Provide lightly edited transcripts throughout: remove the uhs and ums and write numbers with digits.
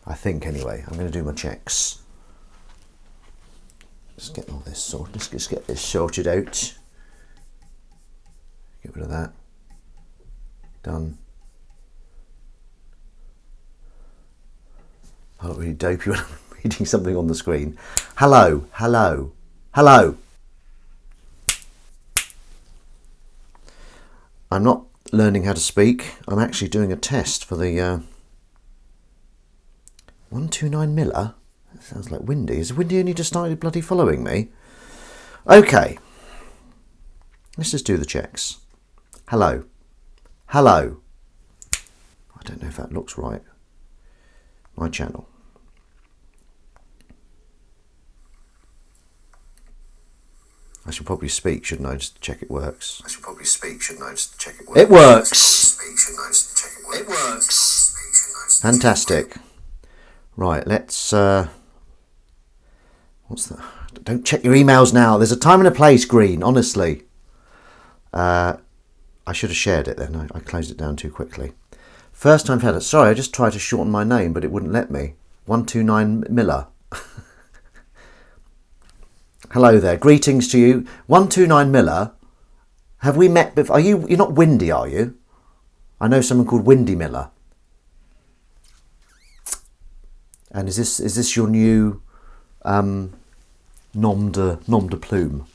I think anyway. I'm going to do my checks. Just get all this sorted. Just get this sorted out. Get rid of that. Done. I look really dopey when I'm reading something on the screen. Hello, hello, hello. I'm not learning how to speak. I'm actually doing a test for the 129 Miller. That sounds like Windy. Has Windy only just started bloody following me? Okay. Let's just do the checks. Hello. Hello. I don't know if that looks right. My channel. I should probably speak, shouldn't I, just to check it works. I should probably speak, shouldn't I, just to check it works. It works! It works! Fantastic. Right, let's... what's that? Don't check your emails now. There's a time and a place, Green, honestly. I should have shared it then. I closed it down too quickly. First time I've had it. Sorry, I just tried to shorten my name, but it wouldn't let me. 129 Miller. Hello there. Greetings to you. 129 Miller. Have we met before? You're not Windy, are you? I know someone called Windy Miller. And is this your new nom de plume?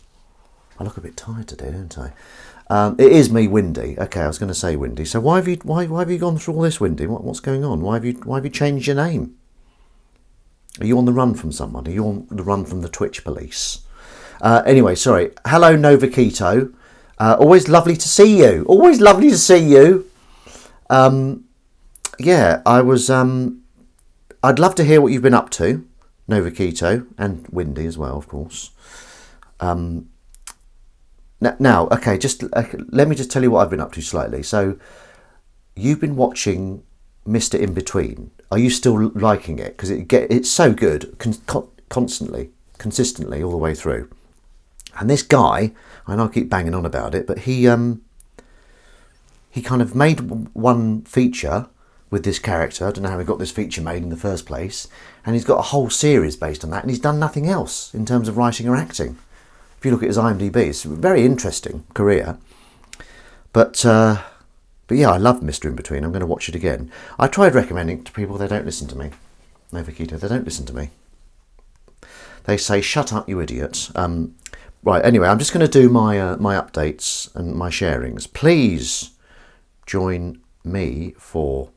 I look a bit tired today, don't I? It is me, Windy. Okay, I was going to say Windy. So why have you gone through all this, Windy? What's going on? Why have you changed your name? Are you on the run from someone? Are you on the run from the Twitch police? Anyway, sorry. Hello, Nova Keto. Always lovely to see you. Always lovely to see you. Yeah, I was. I'd love to hear what you've been up to, Nova Keto, and Windy as well, of course. Now, okay, just let me just tell you what I've been up to slightly. So, you've been watching Mr. In Between. Are you still liking it? Because it's so good, consistently all the way through. And this guy, I know I keep banging on about it, but he kind of made one feature with this character. I don't know how he got this feature made in the first place. And he's got a whole series based on that, and he's done nothing else in terms of writing or acting. If you look at his IMDb, it's a very interesting career. But yeah, I love Mr. In Between. I'm going to watch it again. I tried recommending it to people. They don't listen to me. Nova Keto, they don't listen to me. They say, shut up, you idiot. Right, anyway, I'm just going to do my my updates and my sharings. Please join me for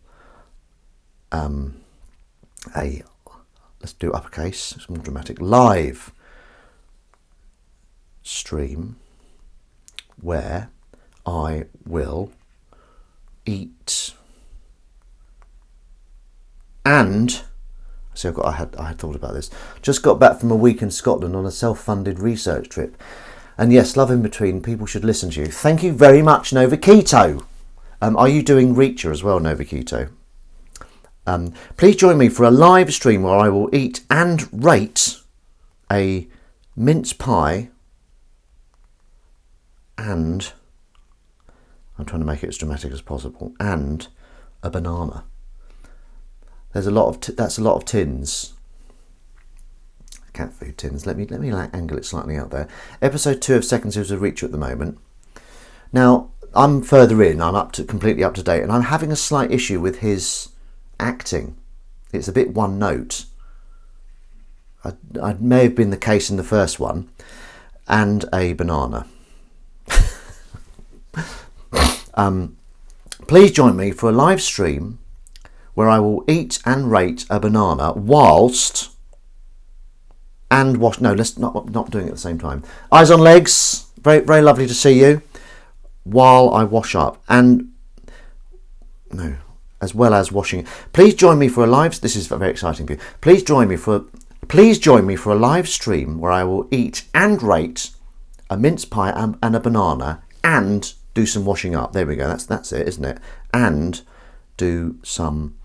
let's do uppercase, it's more dramatic, live stream where I will eat and I had thought about this. Just got back from a week in Scotland on a self-funded research trip, and yes, love in between. People should listen to you. Thank you very much, Nova Keto. Are you doing Reacher as well, Nova Keto? Please join me for a live stream where I will eat and rate a mince pie and I'm trying to make it as dramatic as possible, and a banana. There's a lot of that's a lot of tins. Cat food tins. Let me angle it slightly out there. Episode 2 of Second Series of Reacher at the moment. Now I'm further in. I'm completely up to date, and I'm having a slight issue with his acting. It's a bit one note. I may have been the case in the first one, and a banana. Please join me for a live stream where I will eat and rate a banana whilst and wash. No, let's not doing it at the same time. Eyes on legs. Very, very lovely to see you. While I wash up and no, as well as washing. Please join me for a live. This is very exciting for you. Please join me for a live stream where I will eat and rate a mince pie and a banana and do some washing up. There we go. That's it, isn't it? And do some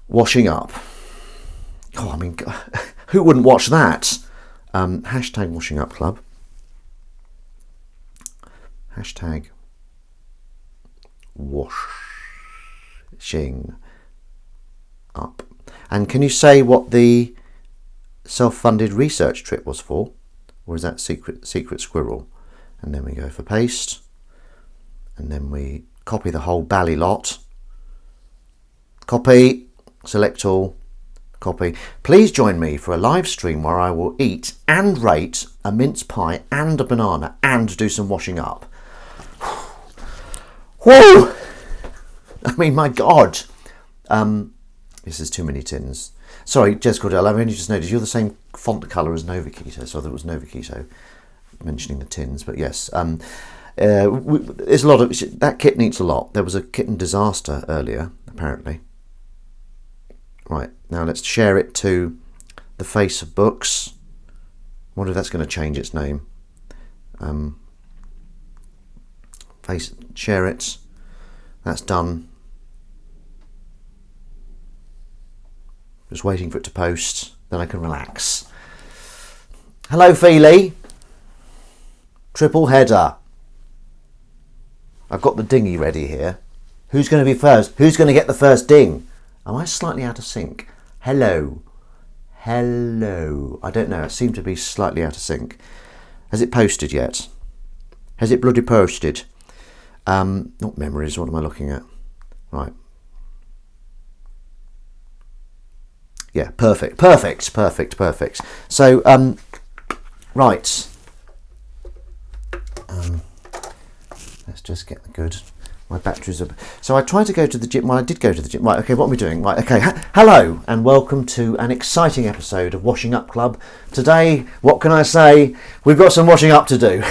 washing up. Oh, I mean, who wouldn't watch that? Hashtag washing up club. Hashtag washing up And can you say what the self-funded research trip was for? Or is that secret squirrel? And then we go for paste. And then we copy the whole bally lot. Copy, select all, copy. Please join me for a live stream where I will eat and rate a mince pie and a banana and do some washing up. Whoa! I mean, my God. This is too many tins. Sorry, Jez Cordell, I've only just noticed you're the same font colour as Nova Keto, so I thought it was Nova Keto mentioning the tins, but yes. There's a lot of... That kitten eats a lot. There was a kitten disaster earlier, apparently. Right, now let's share it to the Face of Books. I wonder if that's going to change its name. Share it. That's done. Just waiting for it to post, then I can relax. Hello, Feely. Triple header. I've got the dinghy ready here. Who's going to be first? Who's going to get the first ding? Am I slightly out of sync? Hello. Hello. I don't know. It seemed to be slightly out of sync. Has it posted yet? Has it bloody posted? Not memories. What am I looking at? Right. Yeah, perfect. So, right. Let's just get the good. My batteries are... So I tried to go to the gym. Well, I did go to the gym. Right, okay, what are we doing? Right, okay. Hello, and welcome to an exciting episode of Washing Up Club. Today, what can I say? We've got some washing up to do.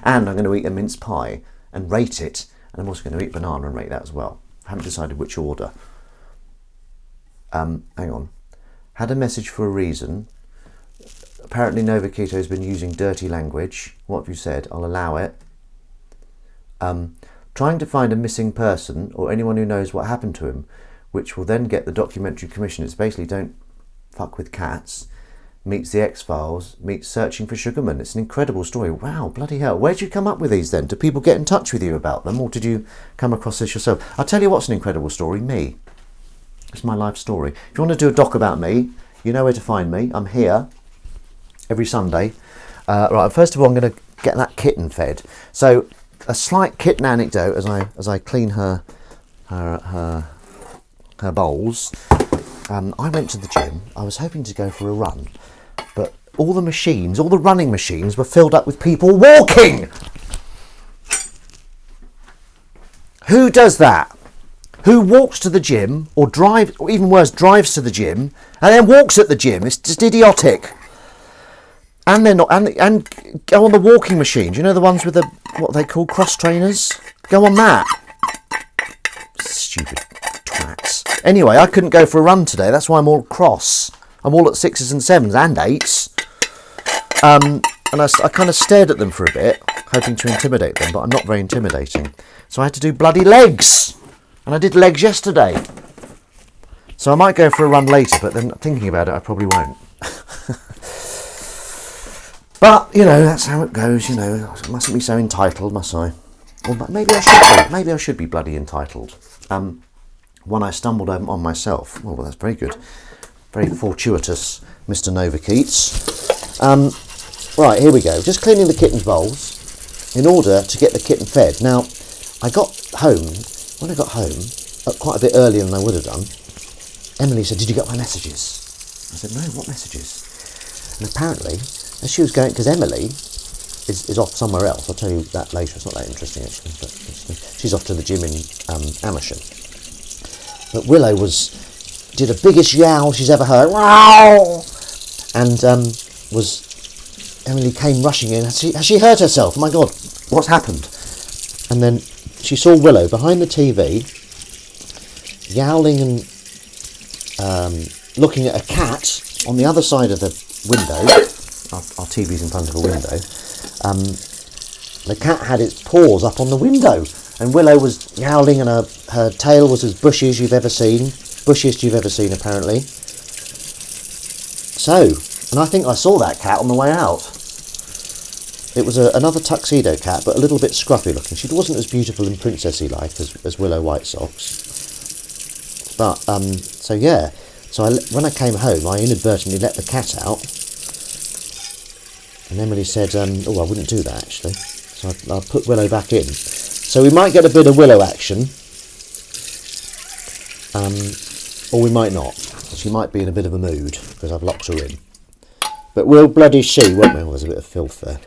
And I'm going to eat a mince pie and rate it. And I'm also going to eat banana and rate that as well. I haven't decided which order. Hang on. Had a message for a reason. Apparently Nova Keto has been using dirty language. What have you said? I'll allow it. Trying to find a missing person or anyone who knows what happened to him, which will then get the documentary commission. It's basically Don't Fuck With Cats, meets the X-Files, meets Searching for Sugarman. It's an incredible story. Wow, bloody hell. Where'd you come up with these then? Do people get in touch with you about them, or did you come across this yourself? I'll tell you what's an incredible story. Me. It's my life story. If you want to do a doc about me, you know where to find me. I'm here every Sunday. Right, first of all, I'm going to get that kitten fed. So, a slight kitten anecdote as I clean her bowls. I went to the gym. I was hoping to go for a run, but all the running machines were filled up with people walking. Who does that? Who walks to the gym or drives, or even worse, drives to the gym and then walks at the gym? It's just idiotic. And they're not, and go on the walking machines. You know, the ones with the, what they call cross trainers? Go on that. Stupid twats. Anyway, I couldn't go for a run today. That's why I'm all cross. I'm all at 6s and 7s and 8s. And I kind of stared at them for a bit, hoping to intimidate them, but I'm not very intimidating. So I had to do bloody legs. And I did legs yesterday. So I might go for a run later, but then thinking about it, I probably won't. But, you know, that's how it goes, you know. I mustn't be so entitled, must I? Or maybe I should be. Maybe I should be bloody entitled. One I stumbled on myself. Oh, well, that's very good. Very fortuitous, Mr. Nova Keats. Right, here we go. Just cleaning the kitten's bowls in order to get the kitten fed. Now, I got home... When I got home, quite a bit earlier than I would have done, Emily said, "Did you get my messages?" I said, "No, what messages?" And apparently, as she was going, because Emily is off somewhere else, I'll tell you that later, it's not that interesting actually, but she's off to the gym in Amersham. But Willow did the biggest yowl she's ever heard, wow! And Emily came rushing in, has she hurt herself? Oh my God, what's happened? And then she saw Willow behind the TV, yowling and looking at a cat on the other side of the window. Our TV's in front of a window. The cat had its paws up on the window, and Willow was yowling, and her tail was as bushy as you've ever seen. Bushiest you've ever seen, apparently. So, and I think I saw that cat on the way out. It was another tuxedo cat, but a little bit scruffy looking. She wasn't as beautiful and princessy like as Willow White Socks. But so yeah, so when I came home, I inadvertently let the cat out, and Emily said, "Oh, I wouldn't do that actually." So I put Willow back in. So we might get a bit of Willow action, or we might not. She might be in a bit of a mood because I've locked her in. But we'll bloody see, won't we? Oh, there's a bit of filth there.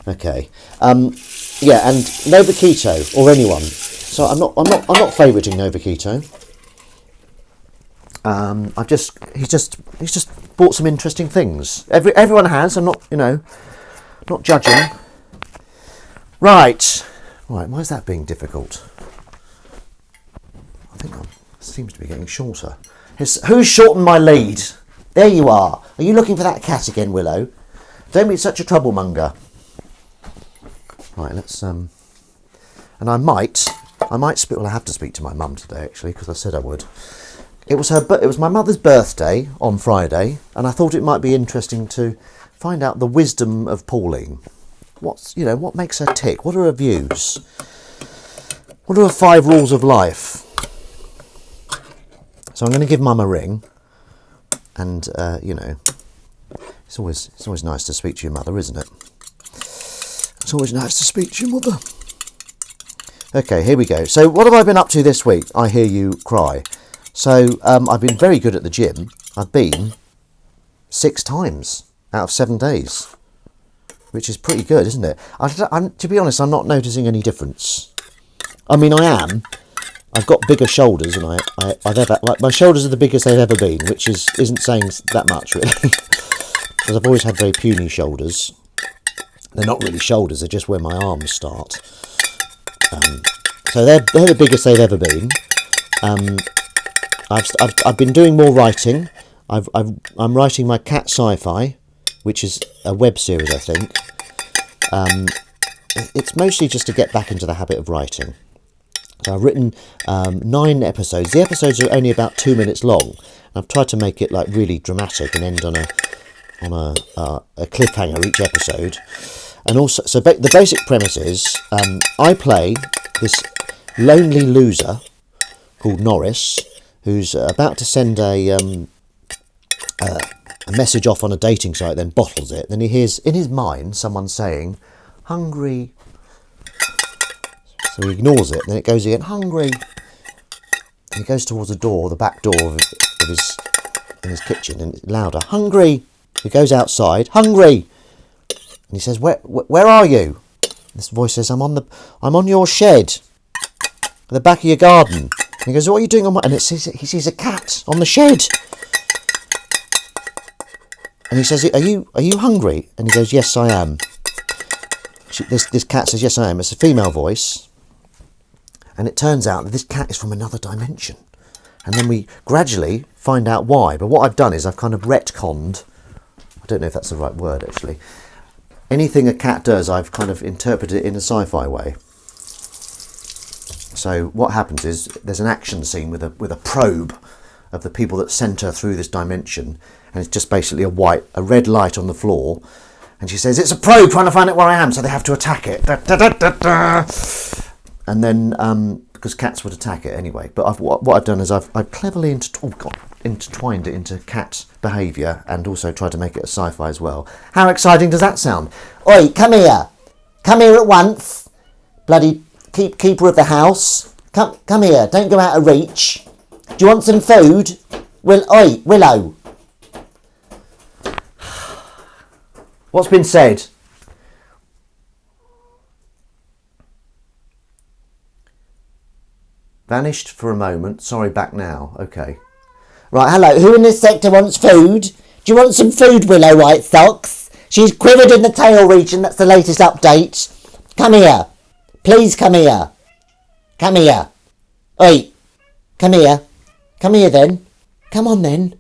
Okay. Yeah, and Novakito or anyone. So I'm not favouriting Novakito. He's just bought some interesting things. Everyone has. I'm not, not judging. Right. Why is that being difficult? I think it seems to be getting shorter. Who's shortened my lead? There you are. Are you looking for that cat again, Willow? Don't be such a troublemonger. Right, let's and I might speak. Well, I have to speak to my mum today actually because I said I would. It was my mother's birthday on Friday, and I thought it might be interesting to find out the wisdom of Pauline. What makes her tick? What are her views? What are her 5 rules of life? So I'm going to give Mum a ring, and it's always nice to speak to your mother, isn't it? It's always nice to speak to your mother. Okay, here we go. So what have I been up to this week? I hear you cry. So I've been very good at the gym. I've been 6 times out of 7 days, which is pretty good, isn't it? To be honest, I'm not noticing any difference. I mean, I am. I've got bigger shoulders than I've ever. Like, my shoulders are the biggest they've ever been, which isn't saying that much really, because I've always had very puny shoulders. They're not really shoulders; they're just where my arms start. So they're the biggest they've ever been. I've been doing more writing. I'm writing my cat sci-fi, which is a web series, I think. It's mostly just to get back into the habit of writing. So I've written 9 episodes. The episodes are only about 2 minutes long. I've tried to make it like really dramatic and end on a cliffhanger each episode. And also, so the basic premise is I play this lonely loser called Norris, who's about to send a message off on a dating site, then bottles it. Then he hears in his mind someone saying, "Hungry." So he ignores it, and then it goes again, "Hungry." And he goes towards the back door of his kitchen, and it's louder, "Hungry." He goes outside, "Hungry." And he says, "Where are you?" This voice says, I'm on your shed, at the back of your garden." And he goes, "What are you doing on my..." And he sees a cat on the shed. And he says, Are you hungry?" And he goes, "Yes, I am." This cat says, "Yes, I am." It's a female voice. And it turns out that this cat is from another dimension. And then we gradually find out why. But what I've done is I've kind of retconned. I don't know if that's the right word, actually. Anything a cat does, I've kind of interpreted it in a sci-fi way. So what happens is there's an action scene with a probe of the people that sent her through this dimension, and it's just basically a red light on the floor, and she says, "It's a probe trying to find out where I am, so they have to attack it." Da, da, da, da, da. And then because cats would attack it anyway. But what I've done is I've cleverly intertwined it into cat behaviour, and also tried to make it a sci-fi as well. How exciting does that sound? "Oi, come here at once, bloody keeper of the house. Come here, don't go out of reach. Do you want some food? Oi, Willow." What's been said? Vanished for a moment. Sorry, back now. Okay. Right, hello. Who in this sector wants food? Do you want some food, Willow White Socks? She's quivered in the tail region. That's the latest update. Come here. Please come here. Come here. Oi. Come here. Come here then. Come on then.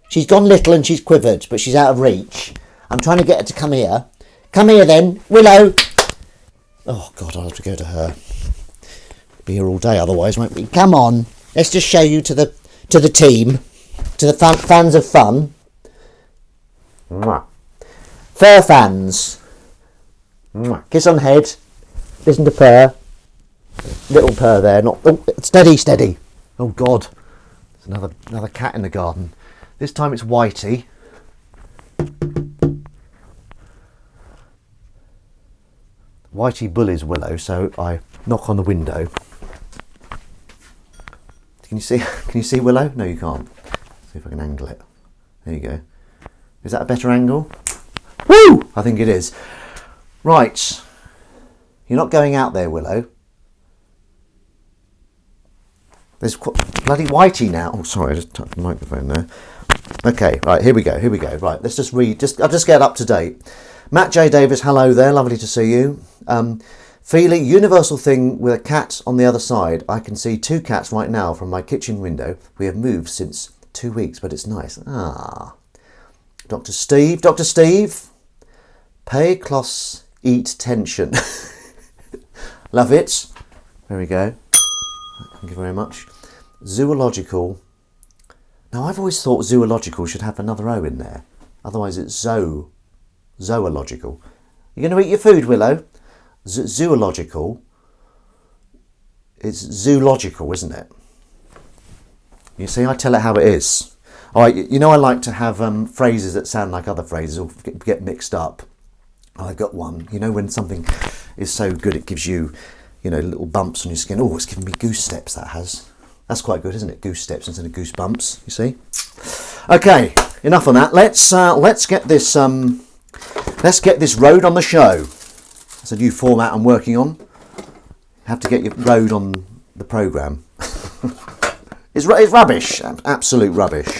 She's gone little and she's quivered, but she's out of reach. I'm trying to get her to come here. Come here then. Willow. Oh, God, I'll have to go to her. Be here all day otherwise, won't we? Come on. Let's just show you to the team. To the fans of fun. Mwah. Fur fans. Mwah. Kiss on head. Listen to purr. Little purr there. Not. Oh, steady. Oh, God. Another cat in the garden. This time it's Whitey. Whitey bullies Willow, so I knock on the window. Can you see Willow? No, you can't. See if I can angle it. There you go. Is that a better angle? Woo! I think it is. Right. You're not going out there, Willow. There's bloody Whitey now. Oh, sorry, I just touched the microphone there. Okay, right, here we go. Right, let's just read. I'll just get up to date. Matt J. Davis, hello there. Lovely to see you. Feeling universal thing with a cat on the other side. I can see 2 cats right now from my kitchen window. We have moved since 2 weeks, but it's nice. Ah. Dr. Steve. Pay cloths, eat tension. Love it. There we go. Thank you very much. Zoological. Now, I've always thought zoological should have another O in there. Otherwise, it's zoological. You're going to eat your food, Willow? Zoological. It's zoological, isn't it? You see, I tell it how it is. I like to have phrases that sound like other phrases or get mixed up. I've got one. You know, when something is so good it gives you, little bumps on your skin. Oh, it's giving me goose steps, that has. That's quite good, isn't it? Goose steps instead of goose bumps, you see? Okay, enough on that. Let's get this road on the show. That's a new format I'm working on. Have to get your road on the programme. It's rubbish, absolute rubbish.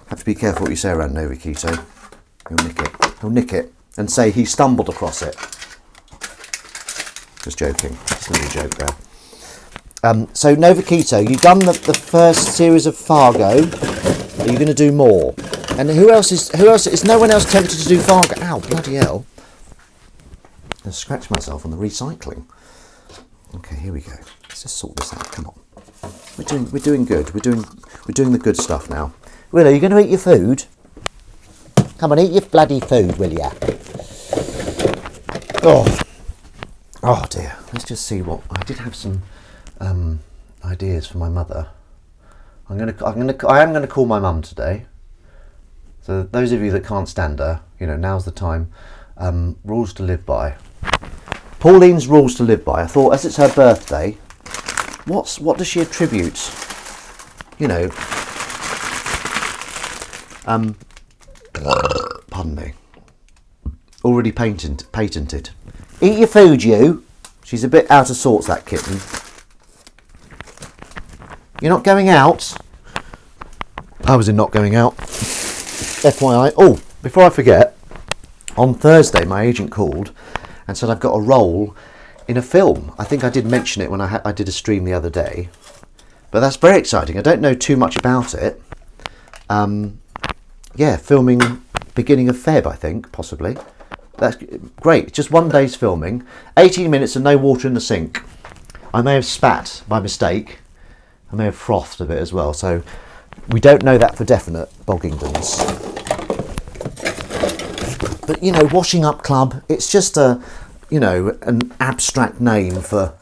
Have to be careful what you say around Novakito. He'll nick it and say he stumbled across it. Just joking. Just a little joke there. So Novakito, you've done the first series of Fargo. Are you going to do more? And who else is no one else tempted to do Fargo? Ow, bloody hell! I scratched myself on the recycling. Okay, here we go. Let's just sort this out. Come on. We're doing good. We're doing the good stuff now. Willow, you going to eat your food? Come on, eat your bloody food, will ya? Oh dear. Let's just see what I did have some ideas for my mother. I am gonna call my mum today. So those of you that can't stand her, now's the time. Rules to live by. Pauline's rules to live by. I thought, as it's her birthday, what does she attribute? Pardon me. Already patented. Eat your food, you. She's a bit out of sorts, that kitten. You're not going out? I was in not going out. FYI. Oh, before I forget, on Thursday my agent called and said I've got a role in a film. I think I did mention it when I did a stream the other day. But that's very exciting. I don't know too much about it. Filming beginning of Feb, I think, possibly. That's great. It's just 1 day's filming. 18 minutes and no water in the sink. I may have spat by mistake. I may have frothed a bit as well. So we don't know that for definite, Boggingdons. But, Washing Up Club, it's just an abstract name for,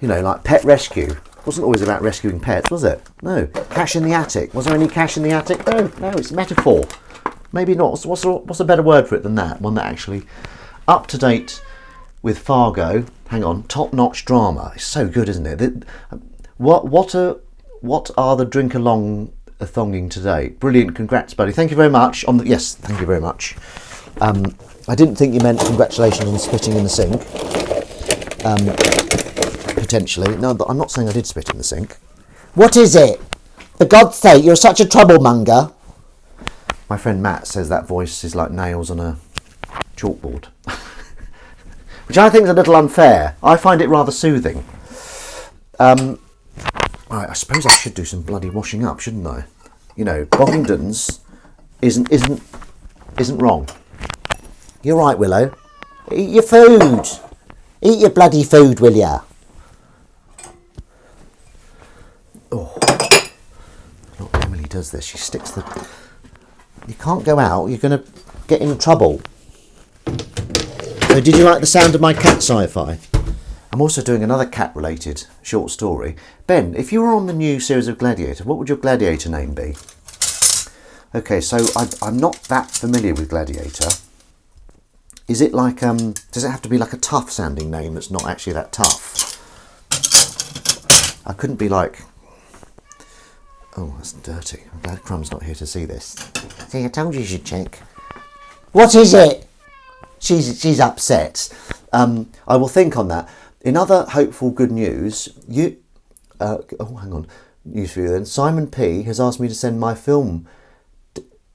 like Pet Rescue. It wasn't always about rescuing pets, was it? No. Cash in the attic. Was there any cash in the attic? No, it's a metaphor. Maybe not. What's a better word for it than that? One that actually up to date with Fargo. Hang on, top-notch drama. It's so good, isn't it? What are the drink along thonging today? Brilliant, congrats, buddy. Thank you very much. Yes, thank you very much. I didn't think you meant congratulations on spitting in the sink. Potentially. No, I'm not saying I did spit in the sink. What is it? For God's sake, you're such a troublemonger. My friend Matt says that voice is like nails on a chalkboard. Which I think is a little unfair. I find it rather soothing. Right, I suppose I should do some bloody washing up, shouldn't I? Boggingdons isn't wrong. You're right, Willow. Eat your food. Eat your bloody food, will ya? Oh. Look, Emily does this. She sticks the... You can't go out. You're going to get in trouble. So did you like the sound of my cat sci-fi? I'm also doing another cat-related short story. Ben, if you were on the new series of Gladiator, what would your Gladiator name be? Okay, so I'm not that familiar with Gladiator. Is it like, does it have to be like a tough sounding name that's not actually that tough? I couldn't be like, oh, that's dirty. I'm glad Crumb's not here to see this. See, I told you should check. What is it? She's upset. I will think on that. In other hopeful good news, oh, hang on. News for you then. Simon P has asked me to send my film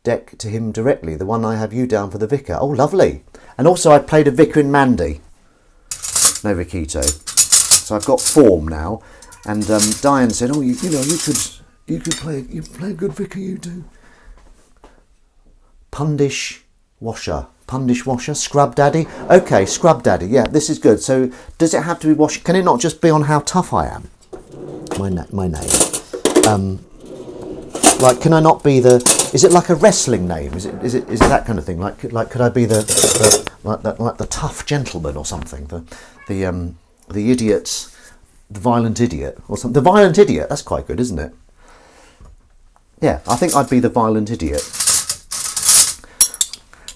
deck to him directly, the one I have you down for the vicar. Oh, lovely. And also I played a vicar in Mandy. No Vikito. So I've got form now. And Diane said, oh, you could play a good vicar, you do. Pundish washer, Scrub Daddy. Okay, Scrub Daddy. Yeah, this is good. So does it have to be wash? Can it not just be on how tough I am? My name. Like, can I not be the? Is it like a wrestling name? Is it that kind of thing? Like could I be the tough gentleman or something? The idiot, the violent idiot or something. The violent idiot. That's quite good, isn't it? Yeah, I think I'd be the violent idiot.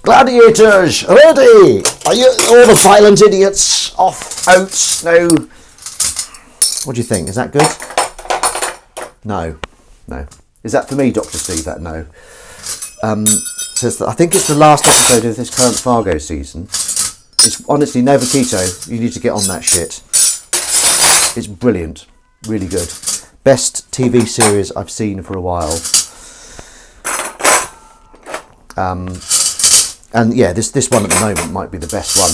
Gladiators, ready! Are you all the violent idiots off? Oats? No. What do you think? Is that good? No. Is that for me, Dr. Steve? That no. Says that I think it's the last episode of this current Fargo season. It's honestly, Novakito, you need to get on that shit. It's brilliant, really good. Best TV series I've seen for a while. And yeah, this one at the moment might be the best one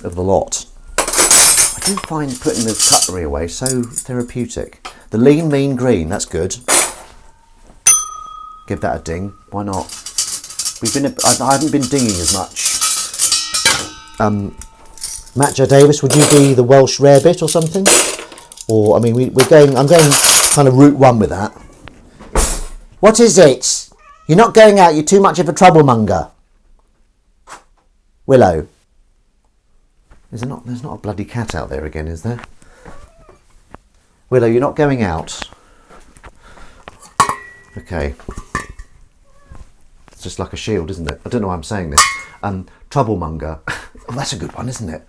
of the lot. I do find putting the cutlery away so therapeutic. The lean, mean, green, that's good. Give that a ding. Why not? I haven't been dinging as much. Matt J Davis, would you be the Welsh rarebit or something? Or I mean, I'm going kind of route one with that. What is it? You're not going out. You're too much of a troublemonger. Willow. There's not a bloody cat out there again, is there? Willow, you're not going out. Okay. It's just like a shield, isn't it? I don't know why I'm saying this. Troublemonger. Oh, that's a good one, isn't it?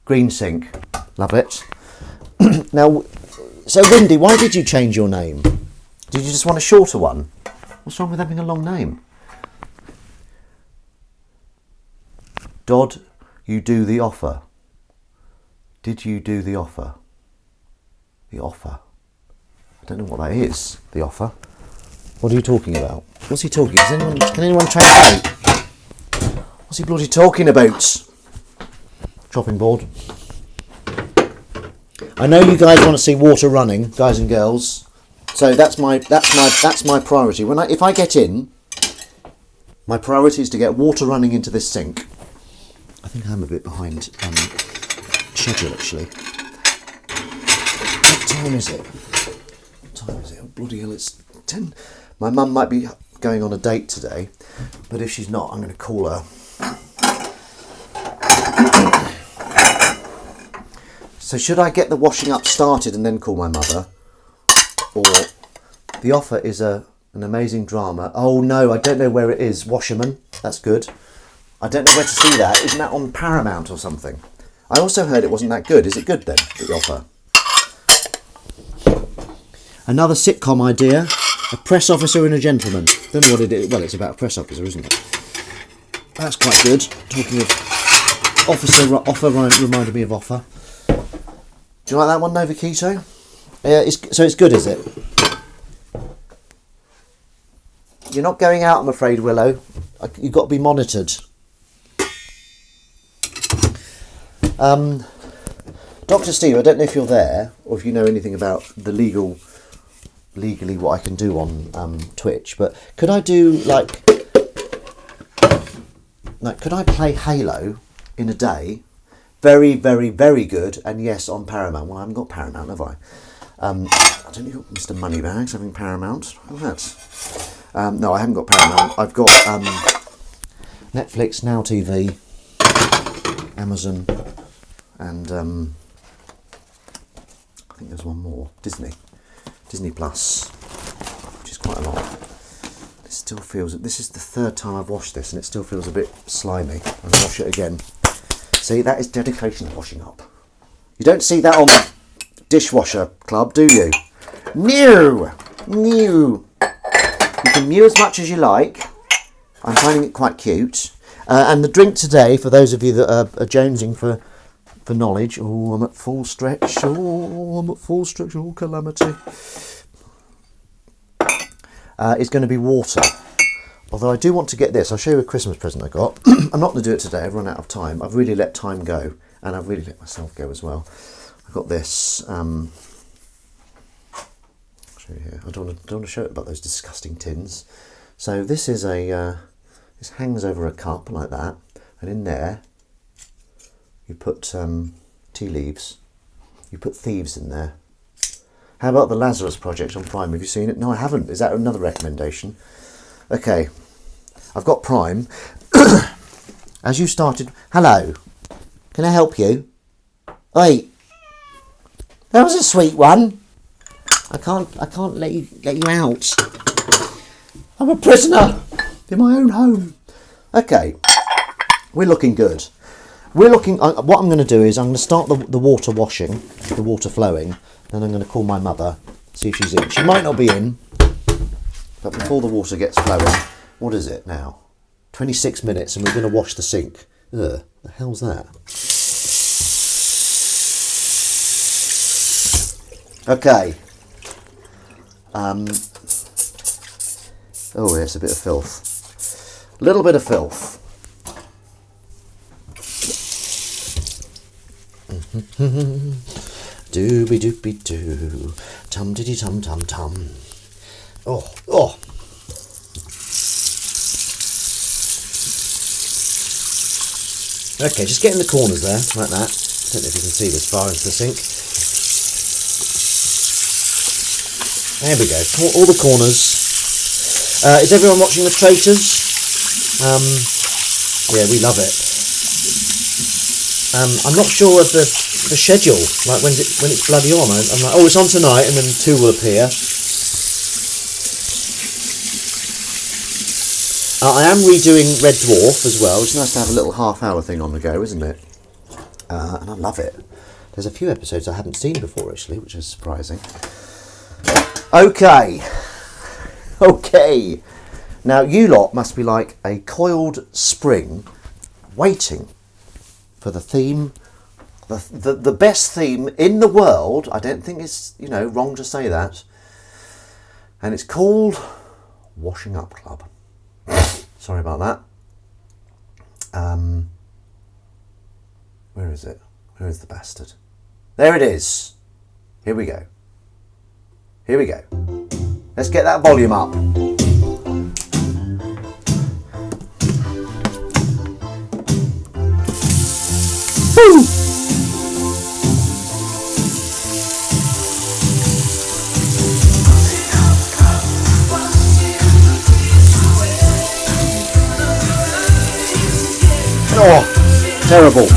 Green sink. Love it. Now, so Windy, why did you change your name? Did you just want a shorter one? What's wrong with having a long name? Dodd, you do the offer. Did you do the offer? The offer. I don't know what that is, the offer. What are you talking about? What's he talking? Can anyone translate? What's he bloody talking about? Chopping board. I know you guys want to see water running, guys and girls. So that's my priority. If I get in, my priority is to get water running into this sink. I think I'm a bit behind schedule actually. What time is it? Oh, bloody hell, it's 10. My mum might be going on a date today, but if she's not, I'm going to call her. So should I get the washing up started and then call my mother? Or The Offer is an amazing drama. Oh no, I don't know where it is. Washerman, that's good. I don't know where to see that. Isn't that on Paramount or something? I also heard it wasn't that good. Is it good then, The Offer? Another sitcom idea. A press officer and a gentleman. Don't know what it is. Well, it's about a press officer, isn't it? That's quite good. Talking of Offer reminded me of Offer. Do you like that one, Novakito? So it's good, is it? You're not going out, I'm afraid, Willow. You've got to be monitored. Dr. Steve, I don't know if you're there or if you know anything about the legally what I can do on Twitch, but could I do could I play Halo in a day? Very, very, very good, and yes, on Paramount. Well, I haven't got Paramount, have I? I don't know, Mr. Moneybags having Paramount. Look at that. No, I haven't got Paramount. I've got Netflix, Now TV, Amazon, and think there's one more. Disney Plus, which is quite a lot. It still feels, this is the third time I've washed this and it still feels a bit slimy. I'm going to wash it again. See, that is dedication to washing up. You don't see that on Dishwasher Club, do you? No! You can mew as much as you like. I'm finding it quite cute. And the drink today, for those of you that are jonesing for knowledge, oh, I'm at full stretch, oh, calamity, is going to be water. Although I do want to get this. I'll show you a Christmas present I got. I'm not going to do it today, I've run out of time. I've really let time go, and I've really let myself go as well. I got this, I'll show you here. I don't want to show it about those disgusting tins. So this is this hangs over a cup like that, and in there you put tea leaves. You put thieves in there. How about the Lazarus Project on Prime? Have you seen it? No, I haven't. Is that another recommendation? Okay, I've got Prime. As you started, hello, can I help you? Oi, that was a sweet one. I can't let you out. I'm a prisoner in my own home. Okay, we're looking good. We're looking. What I'm going to do is I'm going to start the water washing, the water flowing. Then I'm going to call my mother, see if she's in. She might not be in, but before the water gets flowing, what is it now? 26 minutes, and we're going to wash the sink. Ugh, the hell's that? Okay. Oh, there's a bit of filth. A little bit of filth. Dooby doopy doo, tum diddy tum tum tum. Oh. Okay, just get in the corners there, like that. Don't know if you can see this far into the sink. There we go, all the corners. Is everyone watching The Traitors? Yeah, we love it. I'm not sure of the schedule, like when it's bloody on. I'm like, oh, it's on tonight, and then 2 will appear. I am redoing Red Dwarf as well. It's nice to have a little half-hour thing on the go, isn't it? And I love it. There's a few episodes I haven't seen before, actually, which is surprising. Okay. Now, you lot must be like a coiled spring waiting for the theme, the best theme in the world. I don't think it's, wrong to say that. And it's called Washing Up Club. Sorry about that. Where is it? Where is the bastard? There it is. Here we go. Let's get that volume up. Woo! Oh, terrible.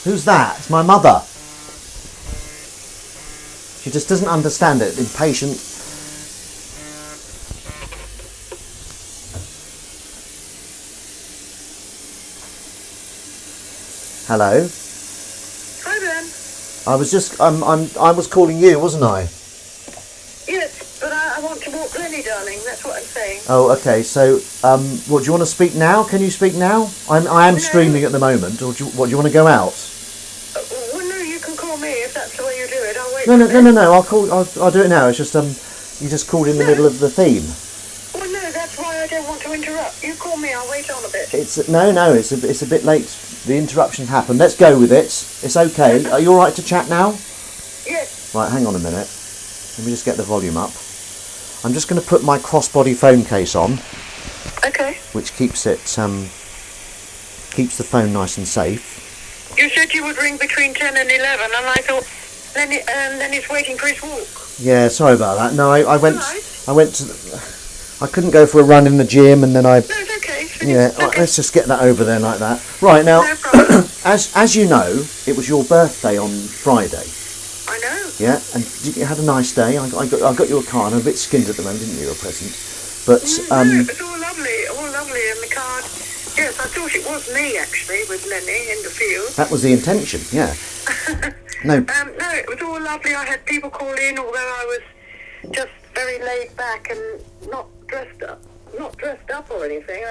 Who's that? It's my mother. She just doesn't understand it. Impatient. Hello. Hi, Ben. I was calling you, wasn't I? Yes, but I want to walk Lenny, darling. That's what I'm saying. Oh, okay. So, what do you want to speak now? Can you speak now? I am streaming at the moment. Or do you want to go out? Well, no, you can call me if that's the way you do it. I'll wait. No. I'll do it now. It's just you just called in the middle of the theme. Well, no, that's why I don't want to interrupt. You call me. I'll wait on a bit. It's a bit late. The interruption happened. Let's go with it. It's okay. Are you all right to chat now? Yes. Right, hang on a minute. Let me just get the volume up. I'm just going to put my crossbody phone case on. Okay. Which keeps the phone nice and safe. You said you would ring between 10 and 11, and I thought Lenny's waiting for his walk. Yeah, sorry about that. No, I went to I couldn't go for a run in the gym, and then I. No, it's okay. Yeah, It's right, okay. let's just get that over there like that. Right now, No problem. as you know, it was your birthday on Friday. I know. Yeah, and you had a nice day. I got you a card. I'm a bit skinned at the moment, didn't you? A present, but No, it's all lovely, and the card. Yes, I thought it was me actually with Lenny in the field. that was the intention. Yeah. No. No, it was all lovely. I had people call in, although I was just very laid back and not dressed up or anything.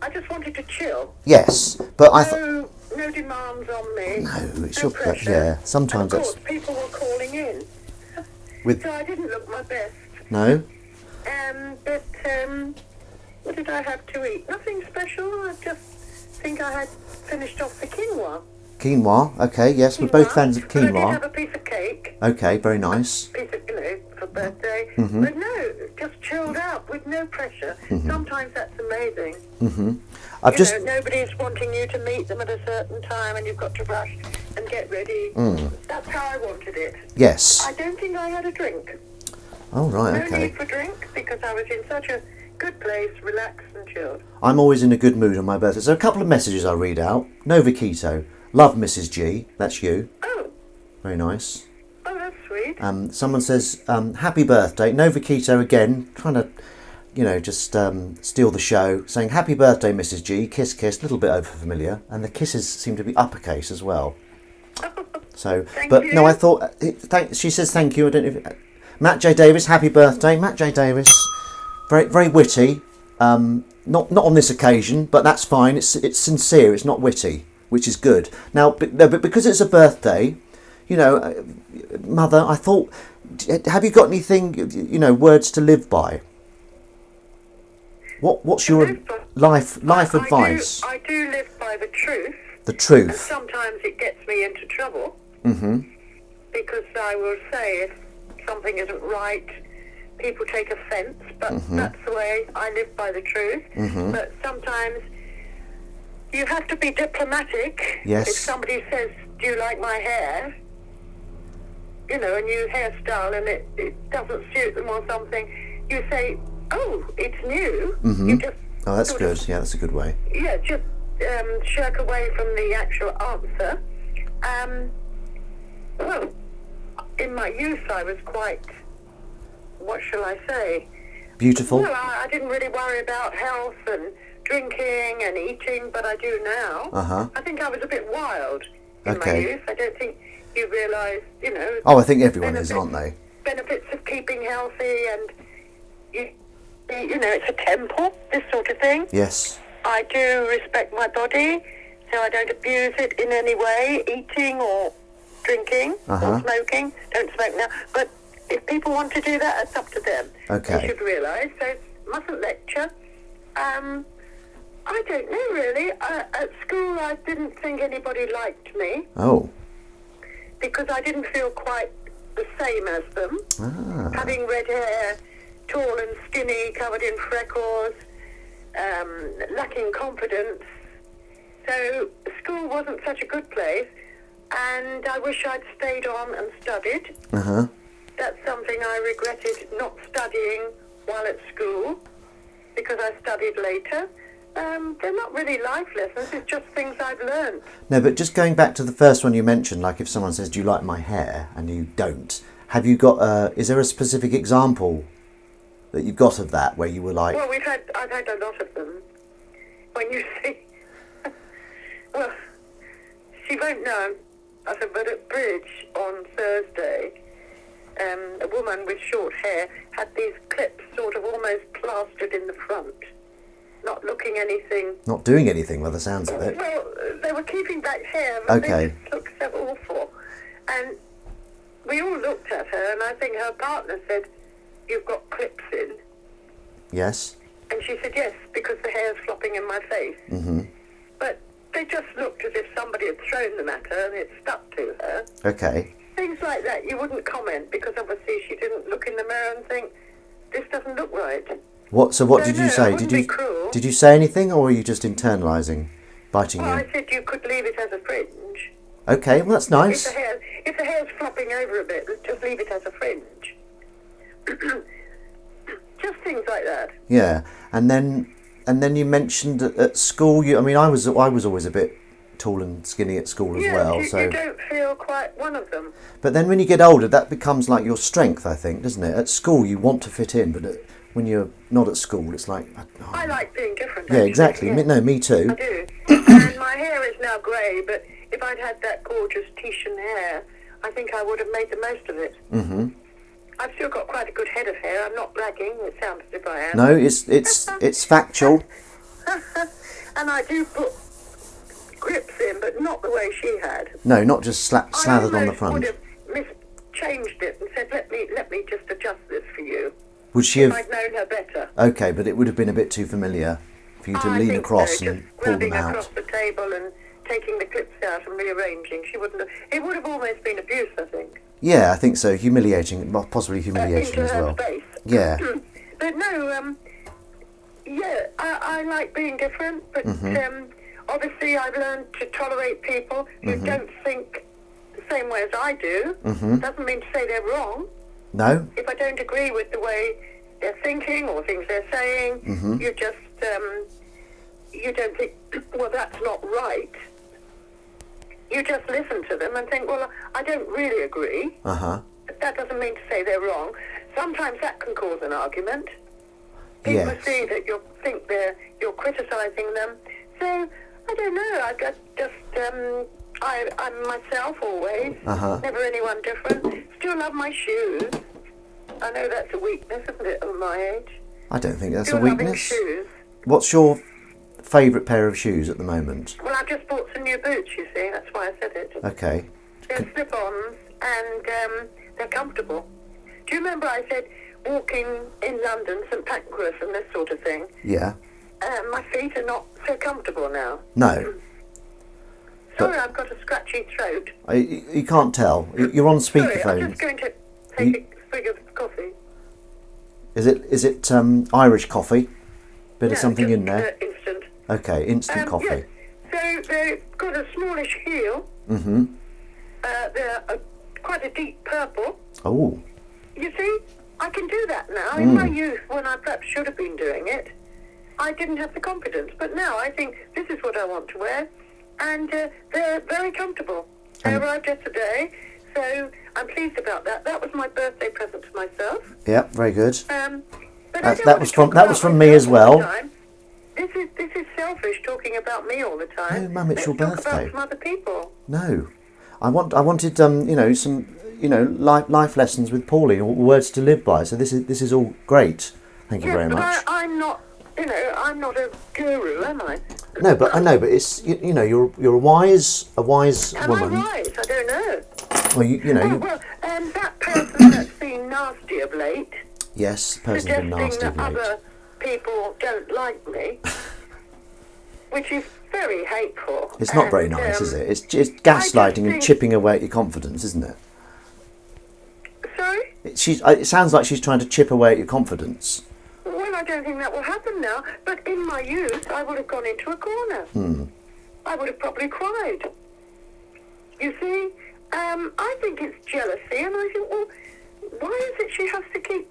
I just wanted to chill. Yes, but I thought. No demands on me. No, it's no your pressure. yeah. Sometimes And of course, that's people were calling in, with so I didn't look my best. no. But what did I have to eat? Nothing special. I just think I had finished off the quinoa. Quinoa. Okay. Yes, we're both fans of But I did quinoa. have a piece of cake. Okay, very nice. Piece of, for birthday. Mm-hmm. But no, just chilled out with no pressure. Sometimes that's amazing. I've just Nobody's wanting you to meet them at a certain time and you've got to rush and get ready. That's how I wanted it. yes. I don't think I had a drink. Oh right. No Okay. need for drink because I was in such a good place, relaxed and chilled. I'm always in a good mood on my birthday. So a couple of messages I'll read out. Nova Keto. Love Mrs. G. That's you. Oh, Very nice. that's sweet. Someone says, happy birthday. Nova Keto again, trying to, just steal the show, saying, happy birthday, Mrs. G. Kiss, kiss. A little bit over familiar. And the kisses seem to be uppercase as well. So, Thank but you. no, I thought, she says thank you. I don't know if, Matt J. Davis, happy birthday. Matt J. Davis, very, very witty. Not on this occasion, but that's fine. It's sincere. It's not witty, which is good. Now, but because it's a birthday, Mother, I thought, have you got anything, words to live by? What's your life advice? I do live by the truth. The And truth. sometimes it gets me into trouble. Mm-hmm. Because I will say if something isn't right, people take offence, but that's the way I live by the truth. But sometimes you have to be diplomatic. Yes. If somebody says, do you like my hair? A new hairstyle and it doesn't suit them or something, you say, oh, it's new. You just Oh, that's sort good. of- Yeah, that's a good way. yeah, just shirk away from the actual answer. Well, in my youth I was quite, what shall I say? Beautiful. Well, I didn't really worry about health and drinking and eating, but I do now. Uh-huh. I think I was a bit wild in my Okay. youth. I don't think you realise, Oh, I think everyone is, aren't they? benefits of keeping healthy and, it's a temple, this sort of thing. Yes. I do respect my body, so I don't abuse it in any way, eating or drinking Uh-huh. or smoking. Don't smoke now. But if people want to do that, it's up to them. Okay. They should realise. So mustn't lecture. I don't know, really. At school, I didn't think anybody liked me Oh. because I didn't feel quite the same as them. Ah. Having red hair, tall and skinny, covered in freckles, lacking confidence. So school wasn't such a good place, and I wish I'd stayed on and studied. Uh-huh. That's something I regretted not studying while at school, because I studied later. They're not really life lessons, it's just things I've learned. No, but just going back to the first one you mentioned, like if someone says, do you like my hair? And you don't. Have you got, is there a specific example that you've got of that where you were like, Well, I've had a lot of them. When you see, well, she won't know. I said, but at bridge on Thursday, a woman with short hair had these clips sort of almost plastered in the front, not looking anything. not doing anything by the sounds of it? Well, they were keeping back hair, but Okay. they just looked so awful. And we all looked at her, and I think her partner said, you've got clips in. Yes. And she said, yes, because the hair's flopping in my face. Mm-hmm. But they just looked as if somebody had thrown them at her and it stuck to her. Okay. Things like that you wouldn't comment because obviously she didn't look in the mirror and think, this doesn't look right. What No, did you no, say? it wouldn't be cruel. Did you say anything, or were you just internalising, biting Well, your... I said you could leave it as a fringe. Okay, well that's nice. If the hair's flopping over a bit, just leave it as a fringe. just things like that. Yeah, and then you mentioned at school. I mean, I was always a bit tall and skinny at school as Yes, well. you, So, you don't feel quite one of them. but then when you get older, that becomes like your strength, I think, doesn't it? At school, you want to fit in, but when you're not at school, it's like. I like being different. Yeah, actually, exactly. yes. No, me too. I do. And my hair is now grey, but if I'd had that gorgeous Titian hair, I think I would have made the most of it. Hmm. I've still got quite a good head of hair. I'm not bragging. It sounds as if I am. No, it's factual. And I do put grips in, but not the way she had. No, not just slathered on the I front. would have changed it and said, let me just adjust this for you. Would she If have? I'd known her better. Okay, but it would have been a bit too familiar for you to I lean think across so, and just pull them grabbing across out. the table and taking the clips out and rearranging. She wouldn't have. It would have almost been abuse, I think. Yeah, I think so. Humiliating, well, possibly humiliation Into as her well. space. Yeah. But no, yeah, I like being different, but Mm-hmm. Obviously I've learned to tolerate people who don't think the same way as I do. Mm-hmm. Doesn't mean to say they're wrong. No. If I don't agree with the way they're thinking or things they're saying, Mm-hmm. you just, you don't think, well, that's not right. You just listen to them and think, well, I don't really agree. Uh-huh. But that doesn't mean to say they're wrong. Sometimes that can cause an argument. People Yes. see that you're criticising them. So, I don't know, I got just, I'm myself always. Uh-huh. Never anyone different. Still love my shoes. I know that's a weakness, isn't it, at my age? I don't think that's Still a loving weakness. shoes. What's your favourite pair of shoes at the moment? Well, I've just bought some new boots, you see. That's why I said it. Okay. They're slip-ons and they're comfortable. Do you remember I said walking in London, St Pancras and this sort of thing? Yeah. My feet are not so comfortable now. No. Sorry, I've got a scratchy throat. You can't tell. You're on Sorry, I'm speakerphone. just going to take a swig of coffee. Is it Irish coffee? Bit of No, something just, in there. Instant. Okay, instant coffee. Yes. So they've got a smallish heel. Mm-hmm. They're quite a deep purple. Oh. You see, I can do that now. In my youth, when I perhaps should have been doing it, I didn't have the confidence. But now I think this is what I want to wear. And they're very comfortable. They arrived yesterday, so I'm pleased about that. That was my birthday present to myself. Yeah, very good. But I That- don't that want was to from- talk that about was from me myself as all well. the time. This is selfish, talking about me all the time. No, Mum, it's your Let's talk birthday. about some other people. No, I wanted some life lessons with Pauline, or words to live by. So this is all great. Thank you Yes, very but much. I'm not. I'm not a guru, am I? No, but I know, but it's you're a wise Am woman. I right? I don't know. Well, you That person that's been nasty of late, yes, the person's been suggesting nasty that of late. other people don't like me, which is very hateful. It's not very And, nice, is it? It's just gaslighting and think- chipping away at your confidence, isn't it? Sorry? It sounds like she's trying to chip away at your confidence. Well, I don't think that will happen now. But in my youth, I would have gone into a corner. I would have probably cried. You see, I think it's jealousy, and I think, well, why is it she has to keep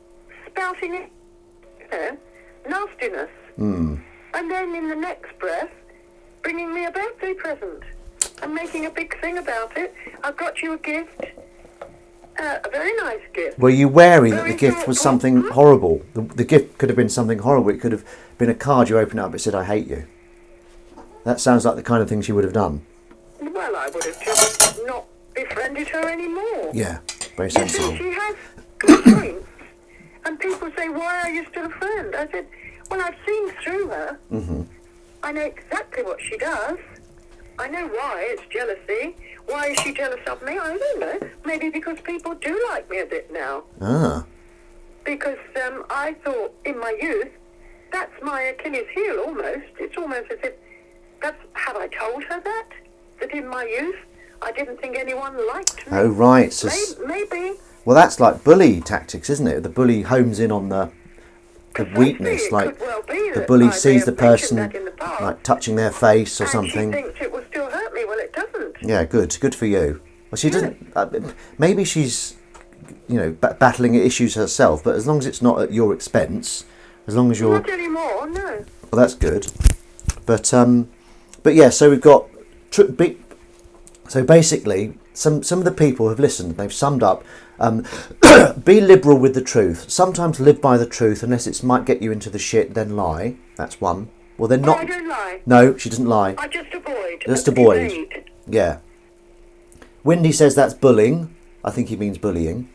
spouting it, nastiness? And then in the next breath, bringing me a birthday present and making a big thing about it. I've got you a gift, a very nice gift. Were you wary that Very the gift was thoughtful. something horrible? The gift could have been something horrible. It could have been a card you open up. It said, "I hate you." That sounds like the kind of thing she would have done. Well, I would have just not befriended her anymore. Yeah, very You see, sensible. she has good points. And people say, why are you still a friend? I said, well, I've seen through her. Mm-hmm. I know exactly what she does. I know why. It's jealousy. Why is she jealous of me? I don't know. Maybe because people do like me a bit now. Ah, Because I thought in my youth, that's my Achilles heel almost. It's almost as if, have I told her that? That in my youth, I didn't think anyone liked me. oh right. So, Maybe. well, that's like bully tactics, isn't it? The bully homes in on the weakness, It like could well be the that bully I may sees have the mentioned person that in the past, like touching their face or and something. she thinks it will still hurt me. Well, it doesn't. Yeah, good for you. Well, she doesn't. Maybe she's battling issues herself. But as long as it's not at your expense, as long as you're Not anymore, no. well, that's good. But yeah, so we've got so basically some of the people have listened. They've summed up. Be liberal with the truth. Sometimes live by the truth, unless it might get you into the shit. Then lie. That's one. Well, they're not. I don't lie. No, she doesn't lie. I just avoid. Just avoid. Yeah. Wendy says that's bullying. I think he means bullying.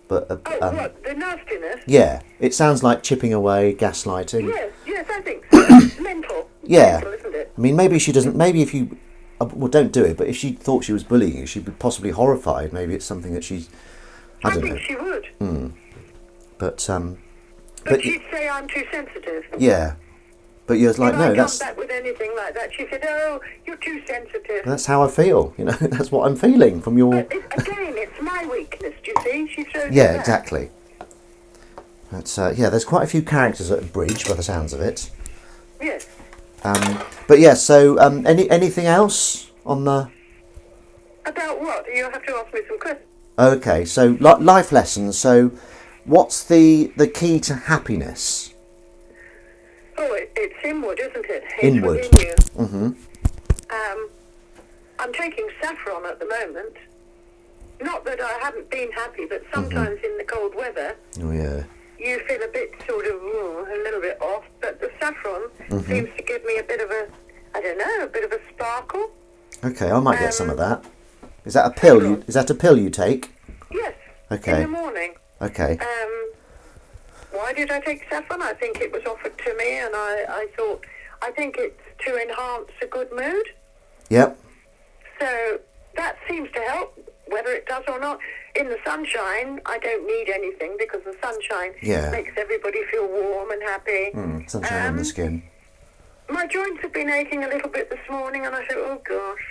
But what? The nastiness? yeah, it sounds like chipping away, gaslighting. Yes, I think so. It's mental. Yeah. Mental, isn't it? I mean, maybe she doesn't. Maybe if you, well, don't do it. But if she thought she was bullying you, she'd be possibly horrified. Maybe it's something that she's. I don't think know. she would. But she'd say I'm too sensitive. yeah. But you're like, if no, I that's come back with anything like that, she said, "Oh, you're too sensitive." that's how I feel. That's what I'm feeling from your. But again, it's my weakness. Do you see? She shows me Yeah, that. exactly. That's there's quite a few characters at Bridge by the sounds of it. Yes. But yeah, so anything else on the? About what? You'll have to ask me some questions. Okay, so life lessons. So, what's the key to happiness? Oh, it's inward, isn't it? It's Inward. within you. Mm-hmm. I'm taking saffron at the moment. Not that I haven't been happy, but sometimes in the cold weather, Oh yeah. you feel a bit sort of a little bit off. But the saffron seems to give me a bit of a sparkle. Okay, I might get some of that. Is that a pill? Is that a pill you take? Yes. Okay. In the morning. Okay. Why did I take saffron? I think it was offered to me, and I thought, I think it's to enhance a good mood. Yep. So that seems to help, whether it does or not. In the sunshine, I don't need anything because the sunshine makes everybody feel warm and happy. Sunshine on the skin. My joints have been aching a little bit this morning, and I thought, oh gosh,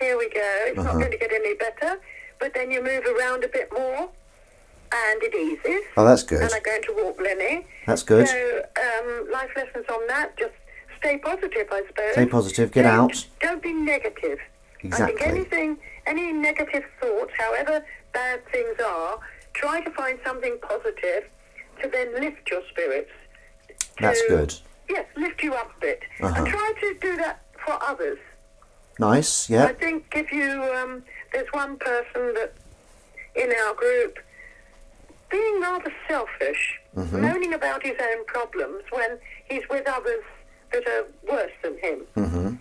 here we go. It's not going to get any better. But then you move around a bit more, and it eases. Oh, that's good. And I'm going to walk Lenny. That's good. So, life lessons on that. Just stay positive, I suppose. Stay positive. Get out. Don't be negative. Exactly. I think any negative thoughts, however bad things are, try to find something positive to then lift your spirits. That's good. Yes, lift you up a bit. And try to do that for others. Nice, yeah. I think if you, there's one person that in our group being rather selfish, moaning about his own problems when he's with others that are worse than him.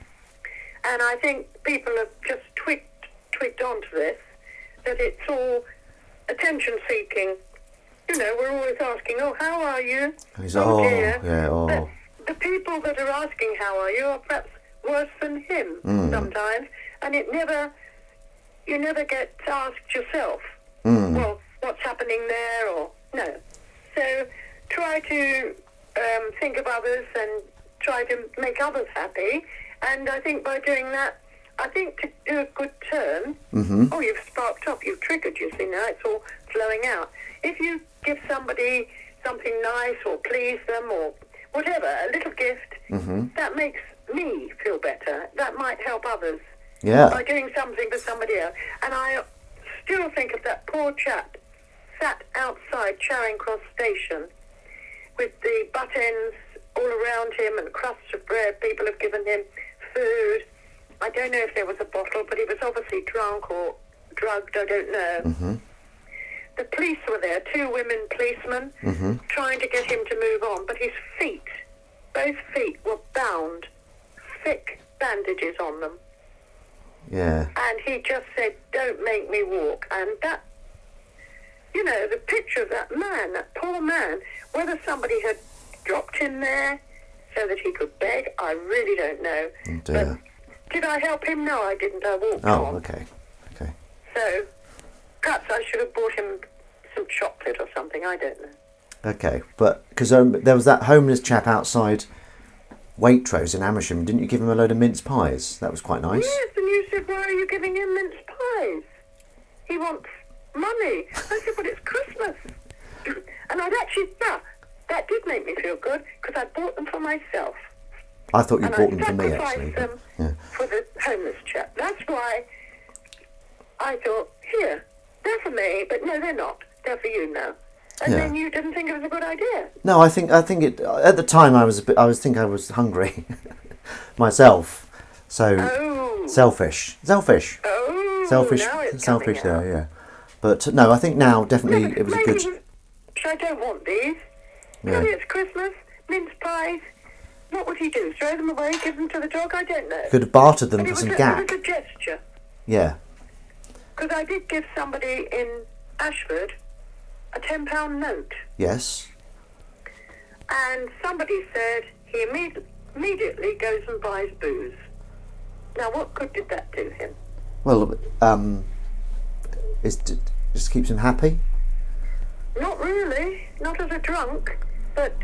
And I think people have just twigged onto this, that it's all attention-seeking. We're always asking, oh, how are you? He's, dear. Yeah, But the people that are asking how are you are perhaps worse than him sometimes, and you never get asked yourself, well, what's happening there, or no. So try to think of others and try to make others happy, and I think by doing that, I think to do a good turn, oh, you've sparked up, you've triggered, you see, now it's all flowing out. If you give somebody something nice or please them or whatever, a little gift, that makes me feel better. That might help others by doing something for somebody else. And I still think of that poor chap sat outside Charing Cross Station with the butt ends all around him and crusts of bread. People have given him food. I don't know if there was a bottle, but he was obviously drunk or drugged, I don't know. The police were there, 2 women policemen, trying to get him to move on, but his feet, both feet, were bound, thick bandages on them. Yeah. And he just said, don't make me walk. And that, the picture of that man, that poor man, whether somebody had dropped him there so that he could beg, I really don't know. Oh dear. But did I help him? No, I didn't. I walked on. Oh, okay. So perhaps I should have bought him some chocolate or something, I don't know. Okay, but because there was that homeless chap outside Waitrose in Amersham, didn't you give him a load of mince pies? That was quite nice. Yes, and you said, why are you giving him mince pies? He wants money. I said, but it's Christmas. And I'd actually, that did make me feel good, because I bought them for myself. I thought you and bought them for me, actually. I sacrificed them for the homeless chap. That's why I thought, here, that's for me, but no, they're not. They're for you now. And Yeah. then you didn't think it was a good idea. No, I think it. At the time, I was hungry myself. So Oh. selfish. Oh. Selfish. Now it's Selfish coming out. there, yeah. But no, I think now definitely No, but it was a maybe good. I don't want these. Yeah. Maybe it's Christmas, mince pies. What would he do? Throw them away, give them to the dog? I don't know. Could have bartered them But for some it gack. was a gesture. Yeah. Because I did give somebody in Ashford a £10 note. Yes. And somebody said he immediately goes and buys booze. Now, what good did that do him? Well, just keeps him happy. Not really, not as a drunk, but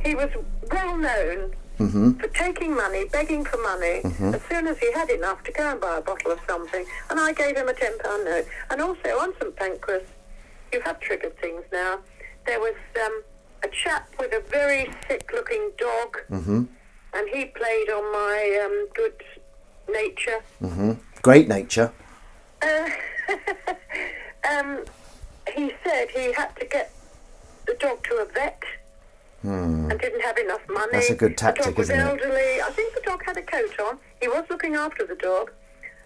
he was well known for taking money, begging for money, as soon as he had enough to go and buy a bottle of something. And I gave him a £10 note. And also on St Pancras, you have triggered things now, there was a chap with a very sick-looking dog, and he played on my good nature. Great nature. He said he had to get the dog to a vet and didn't have enough money. That's a good tactic, the dog was isn't it? elderly. I think the dog had a coat on. He was looking after the dog.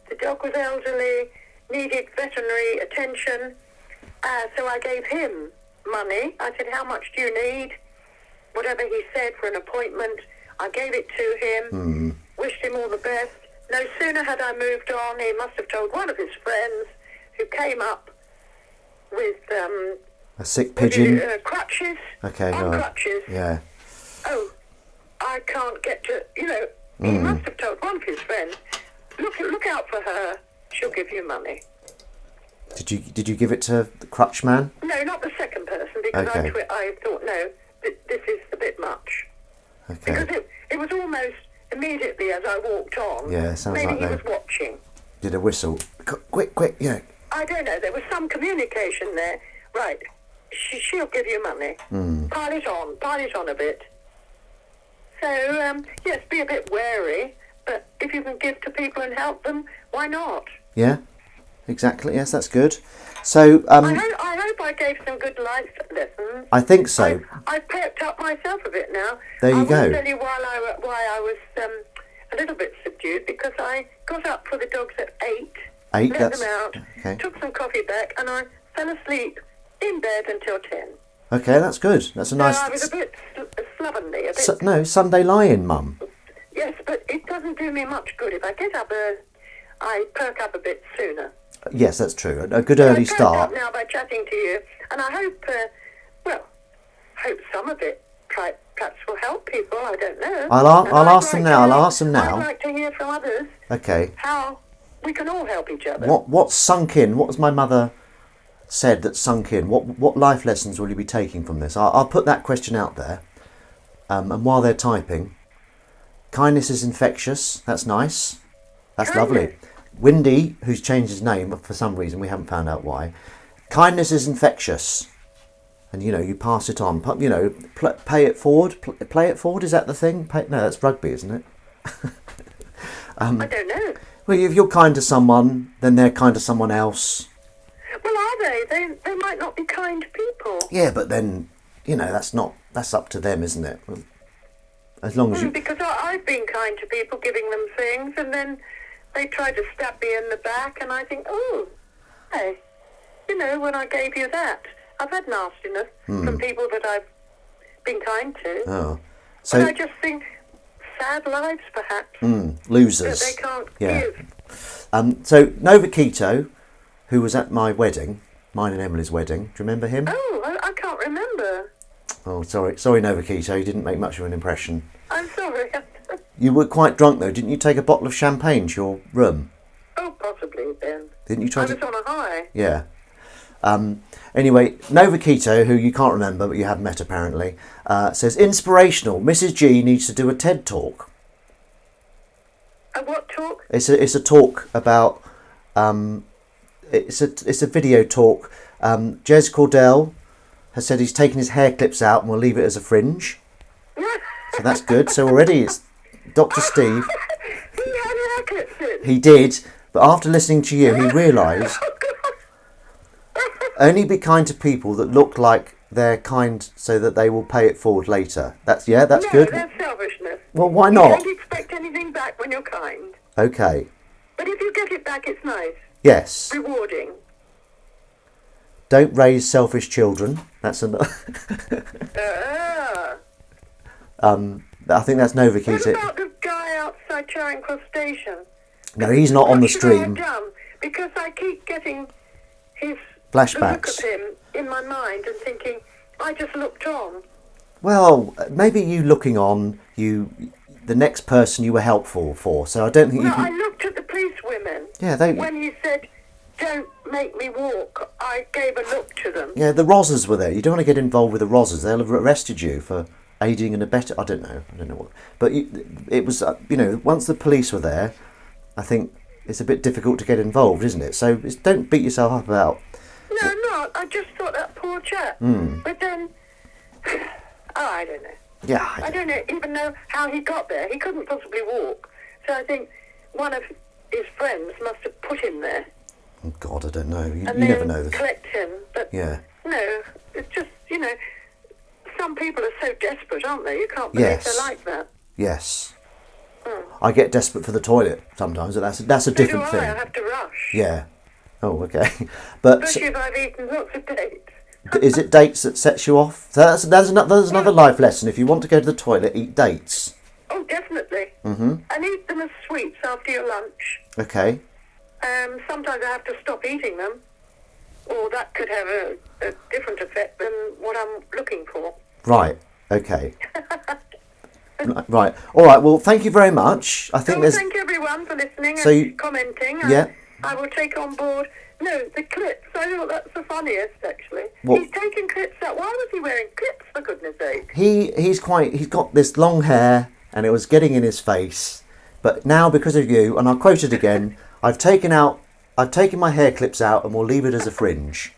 The dog was elderly, needed veterinary attention. So I gave him money. I said, how much do you need? Whatever he said for an appointment, I gave it to him, wished him all the best. No sooner had I moved on, he must have told one of his friends who came up with A sick pigeon. crutches. Okay, on right. crutches. Yeah. Oh, I can't get to, he must have told one of his friends, look out for her, she'll give you money. Did you give it to the crutch man? No, not the second person, because Okay. I thought, no, this is a bit much. Okay. Because it was almost immediately as I walked on. Yeah, sounds maybe like he they- was watching. Did a whistle. Quick, yeah. I don't know, there was some communication there. Right, she'll give you money. Pile it on a bit. So, yes, be a bit wary, but if you can give to people and help them, why not? Yeah. Exactly. Yes, that's good. So, I hope I gave some good life lessons. I think so. I've perked up myself a bit now. There you go. I will tell you why I was a little bit subdued, because I got up for the dogs at 8, Eight, let that's them out, okay. took some coffee back, and I fell asleep in bed until 10. Okay, that's good. That's a nice. So I was a bit slovenly, a bit. Sunday lie-in, Mum. Yes, but it doesn't do me much good. If I get up, I perk up a bit sooner. Yes, that's true. A good So early I perked start. up now by chatting to you, and I hope, hope some of it perhaps will help people. I don't know. I'll And I'd ask them like now. to- I'll ask them now. I'd like to hear from others Okay. how we can all help each other. What's sunk in? What has my mother said that's sunk in? What life lessons will you be taking from this? I'll put that question out there. And while they're typing, kindness is infectious. That's nice. That's Kindness. lovely. Windy, who's changed his name but for some reason, we haven't found out why. Kindness is infectious. And, you pass it on. Pay it forward. Play it forward, is that the thing? No, that's rugby, isn't it? I don't know. Well, if you're kind to someone, then they're kind to someone else. Well, are they? They might not be kind people. Yeah, but then, that's up to them, isn't it? As long as you... Because I've been kind to people, giving them things, and then they try to stab me in the back, and I think, oh, hey, when I gave you that. I've had nastiness from people that I've been kind to. Oh. But I So, just think sad lives, perhaps, losers. that they can't Yeah. give. So, Nova Keto, who was at my wedding, mine and Emily's wedding, do you remember him? Oh, I can't remember. Oh, sorry, Nova Keto, you didn't make much of an impression. I'm sorry. You were quite drunk, though. Didn't you take a bottle of champagne to your room? Oh, possibly, Ben. Didn't you I try was to... on a high. Yeah. Anyway, Nova Keto, who you can't remember but you have met apparently, says, inspirational. Mrs. G needs to do a TED talk. A what talk? It's a talk about... It's a video talk. Jez Cordell has said he's taken his hair clips out and will leave it as a fringe. So that's good. So already it's Dr. Steve. He had haircuts in. He did, but after listening to you, he realised... Oh, God. Only be kind to people that look like they're kind so that they will pay it forward later. That's No, good. that's selfishness. Well, why You not? don't expect anything back when you're kind. Okay. But if you get it back, it's nice. Yes. Rewarding. Don't raise selfish children. That's another. I think that's Nova What Keys. about the guy outside Charing Cross Station? No, he's not on the What should I have stream. done? Because I keep getting the Flashbacks. look of him in my mind and thinking, I just looked on. Well, maybe you looking on, the next person you were helpful for. So I don't think No, you I can. looked at the police women. Yeah, they. When you said, don't make me walk, I gave a look to them. Yeah, the Rozzers were there. You don't want to get involved with the Rozzers. They'll have arrested you for aiding and abetting. I don't know what. But it was, once the police were there, I think it's a bit difficult to get involved, isn't it? So don't beat yourself up about. No, I'm not. I just thought that poor chap. But then, I don't know. Yeah. I don't even know how he got there. He couldn't possibly walk. So I think one of his friends must have put him there. Oh God, I don't know. You And never then know this. collect him. But Yeah. no, it's just, some people are so desperate, aren't they? You can't believe Yes. they're like that. Yes. I get desperate for the toilet sometimes, but that's a So different do thing. I have to rush. Yeah. Oh, okay. But Especially if I've eaten lots of dates. is it dates that sets you off? So that's another life lesson. If you want to go to the toilet, eat dates. Oh, definitely. Mm-hmm. And eat them as sweets after your lunch. Okay. Sometimes I have to stop eating them. Or that could have a different effect than what I'm looking for. Right. Okay. Right. All right. Well, thank you very much. I think there's. Thank everyone for listening So and commenting. Yeah. I will take on board. No, the clips. I thought that's the funniest, actually. What? He's taking clips out. Why was he wearing clips, for goodness sake? He's got this long hair and it was getting in his face. But now because of you, and I'll quote it again, I've taken my hair clips out and we'll leave it as a fringe.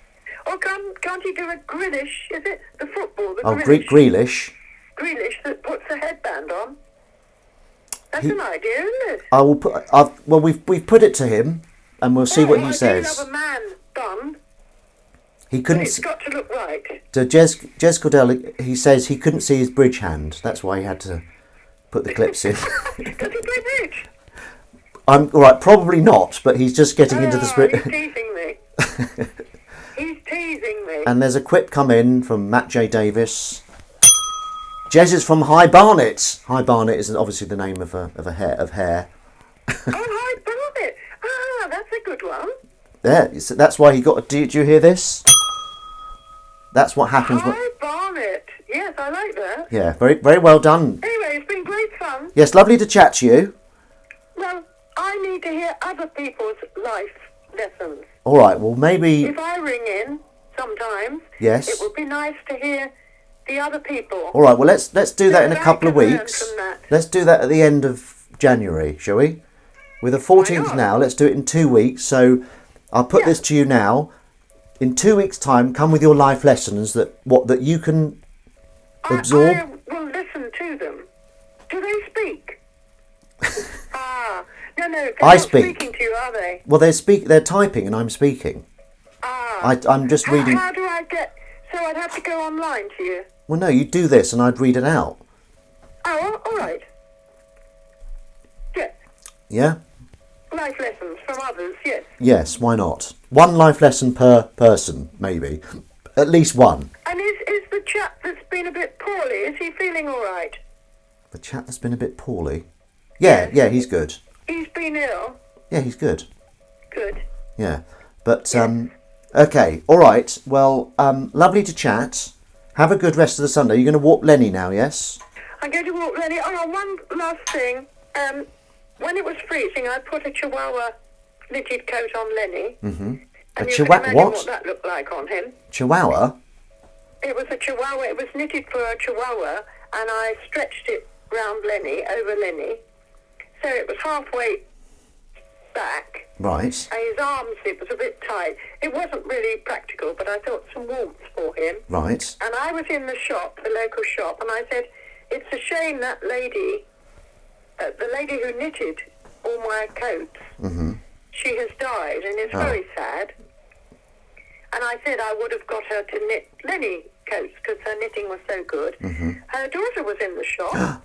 Or can't he do a Grealish? Is it the football? The Oh, Grealish? Grealish. Grealish that puts a headband on. That's an idea, isn't it? I will put. We've put it to him, and we'll see what he I says. do love a man bun. He But couldn't. it's got to look right. To Jez Cordell, he says he couldn't see his bridge hand. That's why he had to put the clips in. Does he play bridge? I'm all right. Probably not, but he's just getting into the He's spirit. teasing me. He's teasing me. And there's a quip come in from Matt J Davis. Jez is from High Barnet. High Barnet is obviously the name of hair. Oh, hi, Barnet. Ah, that's a good one. Yeah, that's why he got. Did you hear this? That's what happens when. Hi, Barnet. Yes, I like that. Yeah, very very well done. Anyway, it's been great fun. Yes, lovely to chat to you. Well, I need to hear other people's life lessons. All right. Well, maybe. If I ring in sometimes, Yes. it would be nice to hear the other people. All right. Well, let's do that in a I couple of can learn weeks. from that. Let's do that at the end of January, shall we? We're the 14th not? now. Let's do it in 2 weeks. So I'll put this to you now. In 2 weeks' time, come with your life lessons that you can absorb. I will listen to them. Do they speak? No, they're I not speak. speaking to you, are they? Well, they're typing and I'm speaking. I'm just reading. How do I get... So I'd have to go online to you? Well, no, you do this and I'd read it out. Oh, all right. Yes. Yeah? Life lessons from others, yes. Yes, why not? One life lesson per person, maybe. At least one. And is the chap that's been a bit poorly, is he feeling all right? The chap that's been a bit poorly. Yeah, he's good. He's been ill. Yeah, he's good. Good. Yeah. But, okay, all right. Well, lovely to chat. Have a good rest of the Sunday. You're going to walk Lenny now, yes? I'm going to walk Lenny. Oh, one last thing. When it was freezing, I put a Chihuahua knitted coat on Lenny. Mm-hmm. And you can imagine what that looked like on him. Chihuahua? It was a Chihuahua. It was knitted for a Chihuahua, and I stretched it round Lenny, over Lenny. So it was halfway back. Right. And his arms, it was a bit tight. It wasn't really practical, but I thought some warmth for him. Right. And I was in the shop, the local shop, and I said, it's a shame that lady, the lady who knitted all my coats, she has died, and it's very sad. And I said I would have got her to knit Lenny coats because her knitting was so good. Her daughter was in the shop.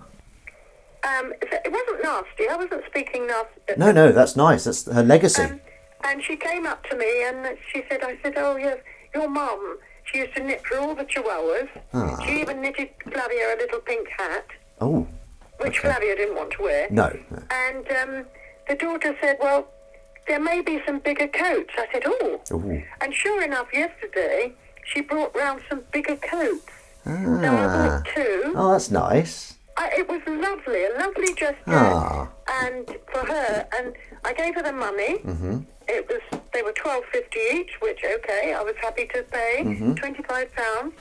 It wasn't nasty. I wasn't speaking nasty. No, that's nice. That's her legacy. And she came up to me and she said, I said, oh, yes, your mum, she used to knit for all the chihuahuas. She even knitted Flavia a little pink hat. Oh. Which Flavia didn't want to wear. No. And the daughter said, well, there may be some bigger coats. I said, oh. Ooh. And sure enough, yesterday, she brought round some bigger coats. So I bought two. Oh, that's nice. It was lovely, a lovely gesture, and for her, and I gave her the money. They were £12.50 each, which I was happy to pay £25.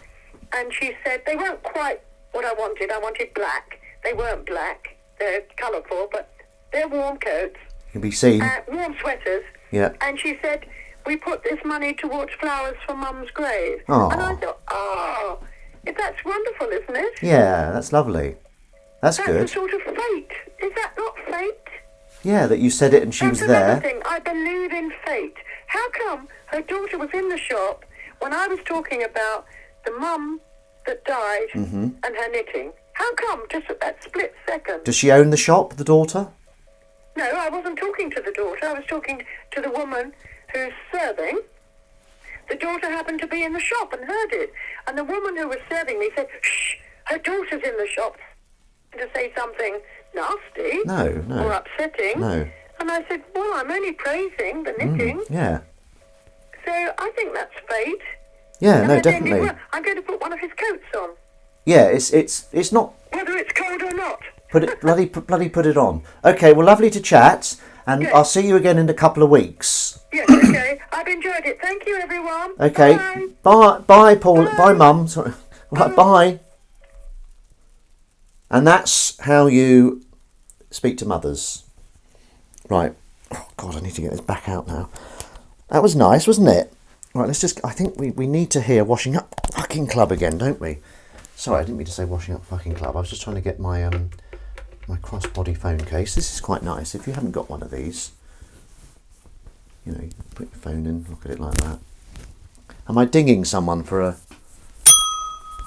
And she said they weren't quite what I wanted. I wanted black. They weren't black. They're colourful, but they're warm coats. Can be seen. Warm sweaters. Yeah. And she said we put this money towards flowers for Mum's grave. Aww. And I thought, that's wonderful, isn't it? Yeah, that's lovely. That's good. That's a sort of fate. Is that not fate? Yeah, that you said it and she was there. That's another thing. I believe in fate. How come her daughter was in the shop when I was talking about the mum that died and her knitting? How come just at that split second? Does she own the shop, the daughter? No, I wasn't talking to the daughter. I was talking to the woman who's serving. The daughter happened to be in the shop and heard it. And the woman who was serving me said, shh, her daughter's in the shop. To say something nasty or upsetting. No. And I said, well, I'm only praising the knitting. Yeah. So I think that's fate. Yeah, And no, I said, definitely. well, I'm going to put one of his coats on. Yeah, it's not. Whether it's cold or not. Put it bloody put it on. Okay, well, lovely to chat, and Yes. I'll see you again in a couple of weeks. Yes, okay. I've enjoyed it. Thank you, everyone. Okay. Bye, Paul. Bye, Mum. Sorry. Right, bye. And that's how you speak to mothers. Right. Oh, God, I need to get this back out now. That was nice, wasn't it? Right, I think we need to hear Washing Up Fucking Club again, don't we? Sorry, I didn't mean to say Washing Up Fucking Club. I was just trying to get my my crossbody phone case. This is quite nice. If you haven't got one of these, you know, you can put your phone in, look at it like that. Am I dinging someone for a...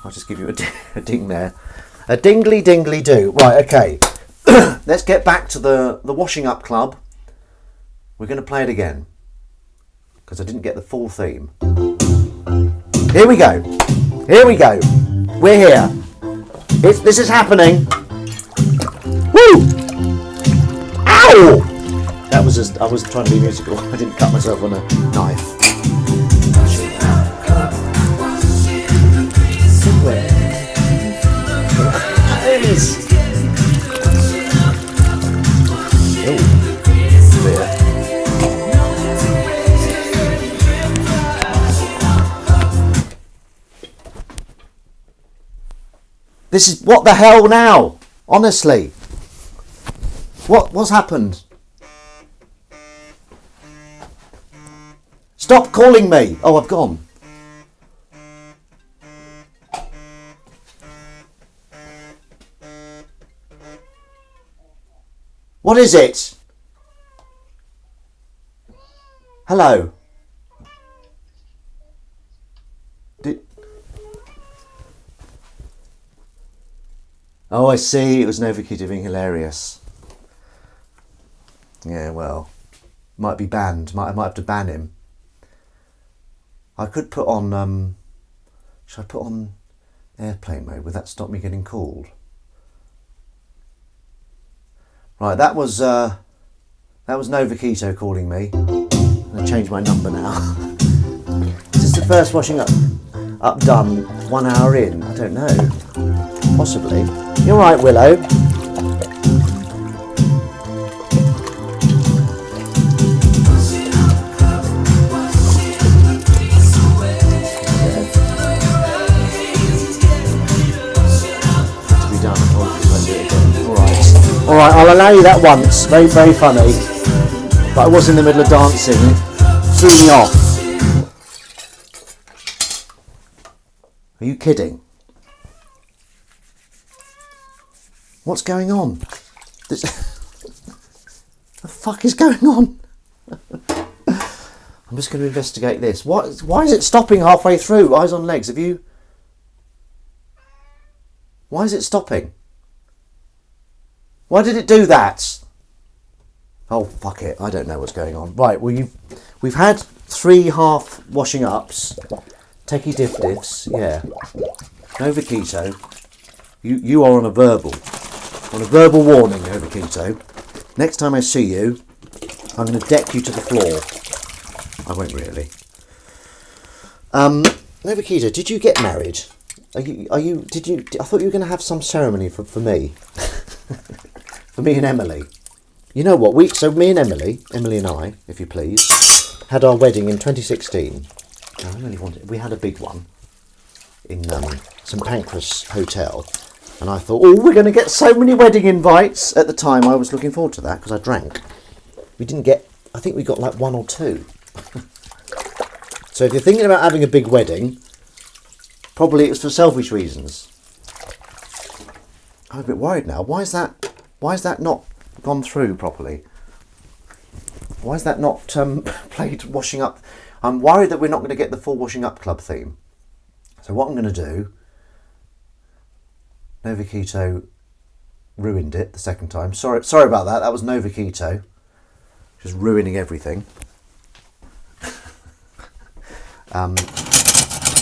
I'll just give you a ding there. A dingly do. Right, okay. Let's get back to the Washing Up Club. We're going to play it again, because I didn't get the full theme. Here we go. We're here. This is happening. Woo! Ow! I wasn't trying to be musical. I didn't cut myself on a knife. This is what the hell now? Honestly, what's happened? Stop calling me! Oh, I've gone. What is it? Hello? Oh, I see. It was Novikita being hilarious. Yeah, well, might be banned. I might have to ban him. I could put on... should I put on airplane mode? Would that stop me getting called? Right, that was Novikito calling me. I'm going to change my number now. Is this the first washing up done 1 hour in? I don't know. Possibly. You're right, Willow. Alright, I'll allow you that once. Very, very funny. But I was in the middle of dancing. It threw me off. Are you kidding? What's going on? The fuck is going on? I'm just going to investigate this. Why is it stopping halfway through? Eyes on legs. Have you... Why is it stopping? Why did it do that? Oh, fuck it. I don't know what's going on. Right, well, we've had 3 half washing ups. Techie diff diffs, yeah. Nova Keto. You are on a verbal warning, Nova Keto. Next time I see you, I'm going to deck you to the floor. I won't really. Nova Keto, did you get married? I thought you were going to have some ceremony for me. For me and Emily. You know what? So me and Emily and I, if you please, had our wedding in 2016. We had a big one in St Pancras Hotel. And I thought, we're going to get so many wedding invites. At the time, I was looking forward to that because I drank. We didn't get, I think we got like 1 or 2. So if you're thinking about having a big wedding, probably it's for selfish reasons. I'm a bit worried now. Why is that not gone through properly? Why is that not played washing up? I'm worried that we're not going to get the full washing up club theme. So what I'm going to do, Nova Keto ruined it the second time. Sorry about that. That was Nova Keto, just ruining everything.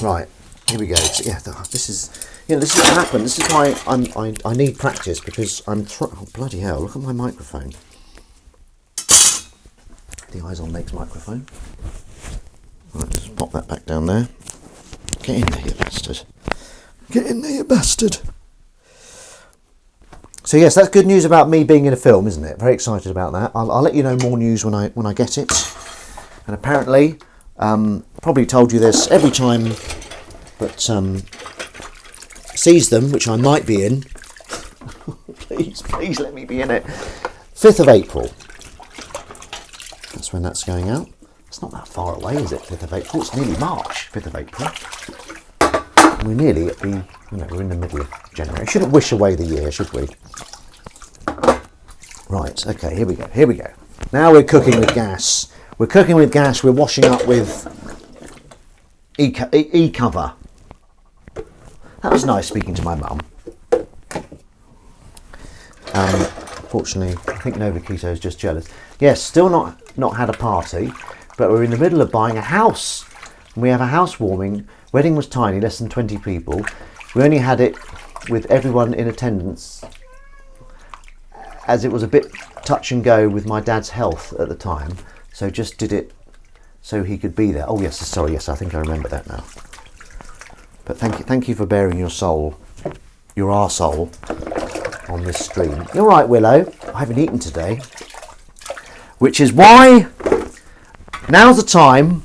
Right, here we go. So, yeah, this is what happened. This is why I need practice, because oh, bloody hell! Look at my microphone. The Eyes on Legs microphone. Right, just pop that back down there. Get in there, you bastard. Get in there, you bastard. So yes, that's good news about me being in a film, isn't it? Very excited about that. I'll let you know more news when I get it. And apparently, probably told you this every time, but Sees Them, which I might be in. please let me be in it. 5th of April. That's when that's going out. It's not that far away, is it? 5th of April. It's nearly March. 5th of April. We're nearly at the. We're in the middle of January. Shouldn't wish away the year, should we? Right. Okay. Here we go. Now we're cooking with gas. We're washing up with e-cover. That was nice speaking to my mum. Fortunately, I think Nova Keto is just jealous. Yes, still not had a party, but we're in the middle of buying a house. We have a housewarming. Wedding was tiny, less than 20 people. We only had it with everyone in attendance, as it was a bit touch and go with my dad's health at the time. So just did it so he could be there. Oh yes, sorry, yes, I think I remember that now. But thank you for bearing your arsehole on this stream. You're right, Willow. I haven't eaten today, which is why now's the time.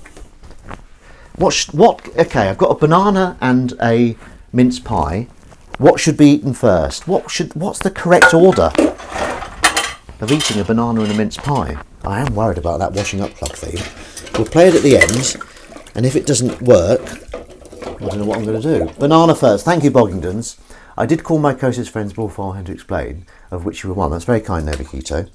Okay, I've got a banana and a mince pie. What should be eaten first? What's the correct order of eating a banana and a mince pie? I am worried about that washing up club theme. We'll play it at the end, and if it doesn't work, I don't know what I'm going to do. Banana first. Thank you, Boggingdons. I did call my closest friends beforehand to explain, of which you were one. That's very kind, Nova Keto.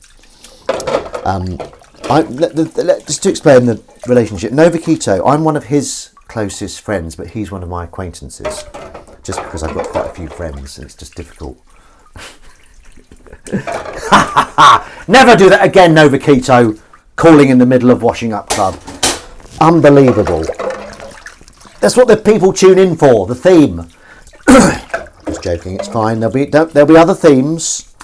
Just to explain the relationship, Nova Keto, I'm one of his closest friends, but he's one of my acquaintances. Just because I've got quite a few friends, and it's just difficult. Never do that again, Nova Keto. Calling in the middle of washing up club. Unbelievable. That's what the people tune in for, the theme. Just joking, it's fine. There'll be other themes.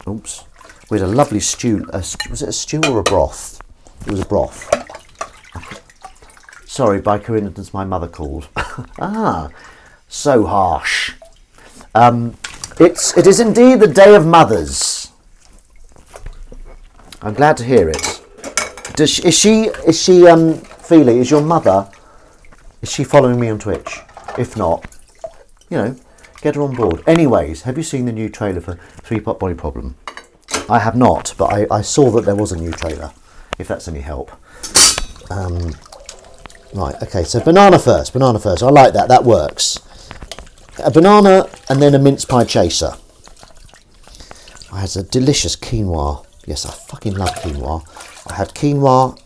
Oops. We had a lovely stew. Was it a stew or a broth? It was a broth. Sorry, by coincidence, my mother called. So harsh. It is indeed the Day of Mothers. I'm glad to hear it. Is she Feely, is your mother, is she following me on Twitch? If not, get her on board. Anyways, have you seen the new trailer for 3-Pot Body Problem? I have not, but I saw that there was a new trailer, if that's any help. Right, okay, so banana first. I like that, that works. A banana and then a mince pie chaser. I had a delicious quinoa. Yes, I fucking love quinoa. I had quinoa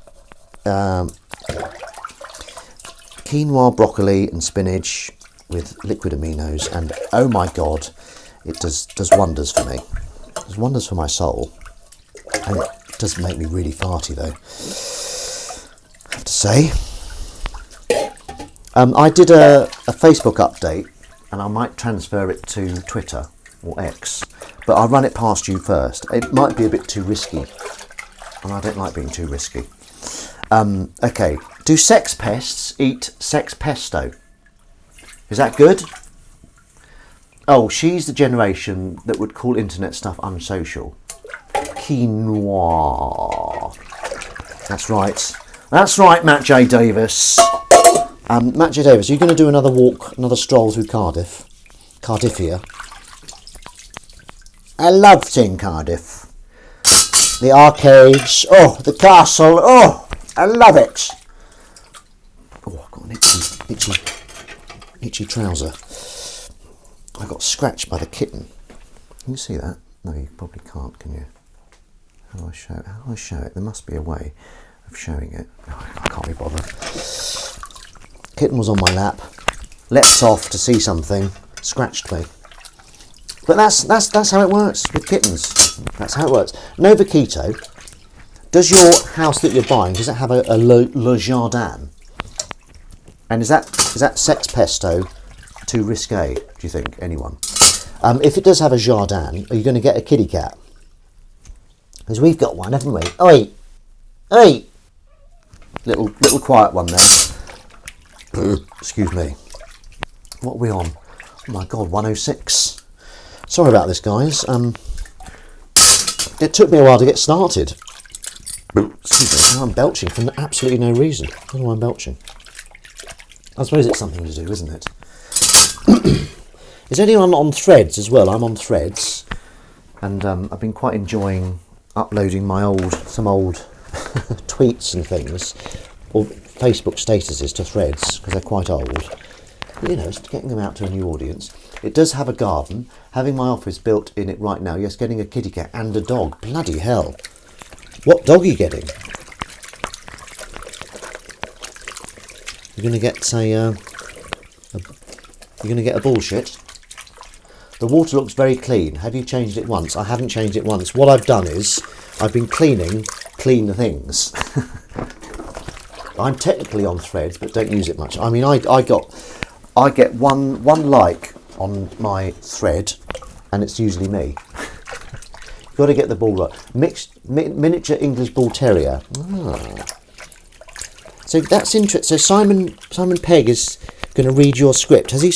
quinoa, broccoli and spinach with liquid aminos, and oh my god, it does wonders for me. It does wonders for my soul, and it does make me really farty though, I have to say. I did a Facebook update, and I might transfer it to Twitter or X, but I'll run it past you first. It might be a bit too risky, and I don't like being too risky. Okay, do sex pests eat sex pesto? Is that good? Oh, she's the generation that would call internet stuff unsocial. Quinoa. That's right. That's right, Matt J. Davis. Matt J. Davis, are you going to do another walk, another stroll through Cardiff? Cardiffia. I love seeing Cardiff. The arcades. Oh, the castle. Oh, I love it. Oh, I've got an itchy trouser. I got scratched by the kitten. Can you see that? No, you probably can't, can you? How do I show it? How do I show it? There must be a way of showing it. Oh, I can't be bothered. Kitten was on my lap, leapt off to see something, scratched me. But that's how it works with kittens. That's how it works. Nova Keto, does your house that you're buying, does it have a Le Jardin? And is that sex pesto too risque, do you think, anyone? If it does have a jardin, are you going to get a kitty cat? Because we've got one, haven't we? Oi! Oi! Little quiet one there. Excuse me. What are we on? Oh my god, 106. Sorry about this, guys. It took me a while to get started. Excuse me, now I'm belching for absolutely no reason. I don't know why I'm belching. I suppose it's something to do, isn't it? Is anyone on Threads as well? I'm on Threads, and I've been quite enjoying uploading some old tweets and things, or Facebook statuses to Threads, because they're quite old. You know, it's getting them out to a new audience. It does have a garden. Having my office built in it right now. Yes, getting a kitty cat and a dog. Bloody hell! What dog are you getting? You're going to get you're going to get a bullshit. The water looks very clean. Have you changed it once? I haven't changed it once. What I've done is I've been cleaning clean things. I'm technically on Threads, but don't use it much. I mean, I get one like on my thread, and it's usually me. You've got to get the ball right. Miniature English Bull Terrier. Ah. So that's interesting. So Simon Pegg is going to read your script. Does he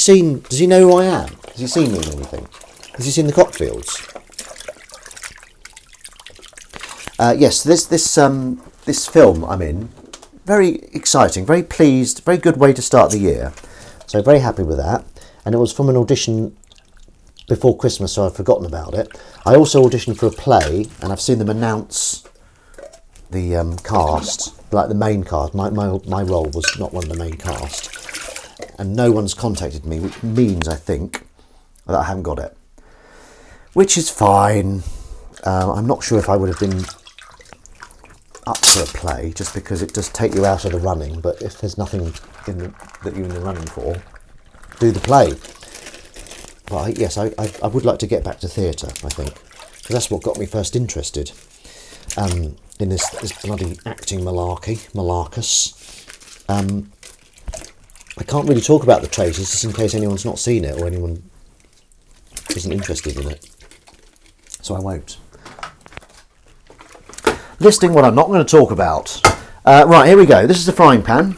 know who I am? Has he seen me in anything? Has he seen the Cockfields? Yes, this film I'm in, very exciting, very pleased, very good way to start the year. So very happy with that. And it was from an audition before Christmas, so I've forgotten about it. I also auditioned for a play, and I've seen them announce the cast, like the main cast. My role was not one of the main cast. And no one's contacted me, which means, I think, that I haven't got it. Which is fine. I'm not sure if I would have been up for a play, just because it does take you out of the running, but if there's nothing that you're in the running for, do the play. But yes, I would like to get back to theatre, I think, because that's what got me first interested in this bloody acting malarcus. I can't really talk about The Traitors, just in case anyone's not seen it or anyone isn't interested in it. So I won't. Listing what I'm not going to talk about. Right, here we go. This is the frying pan.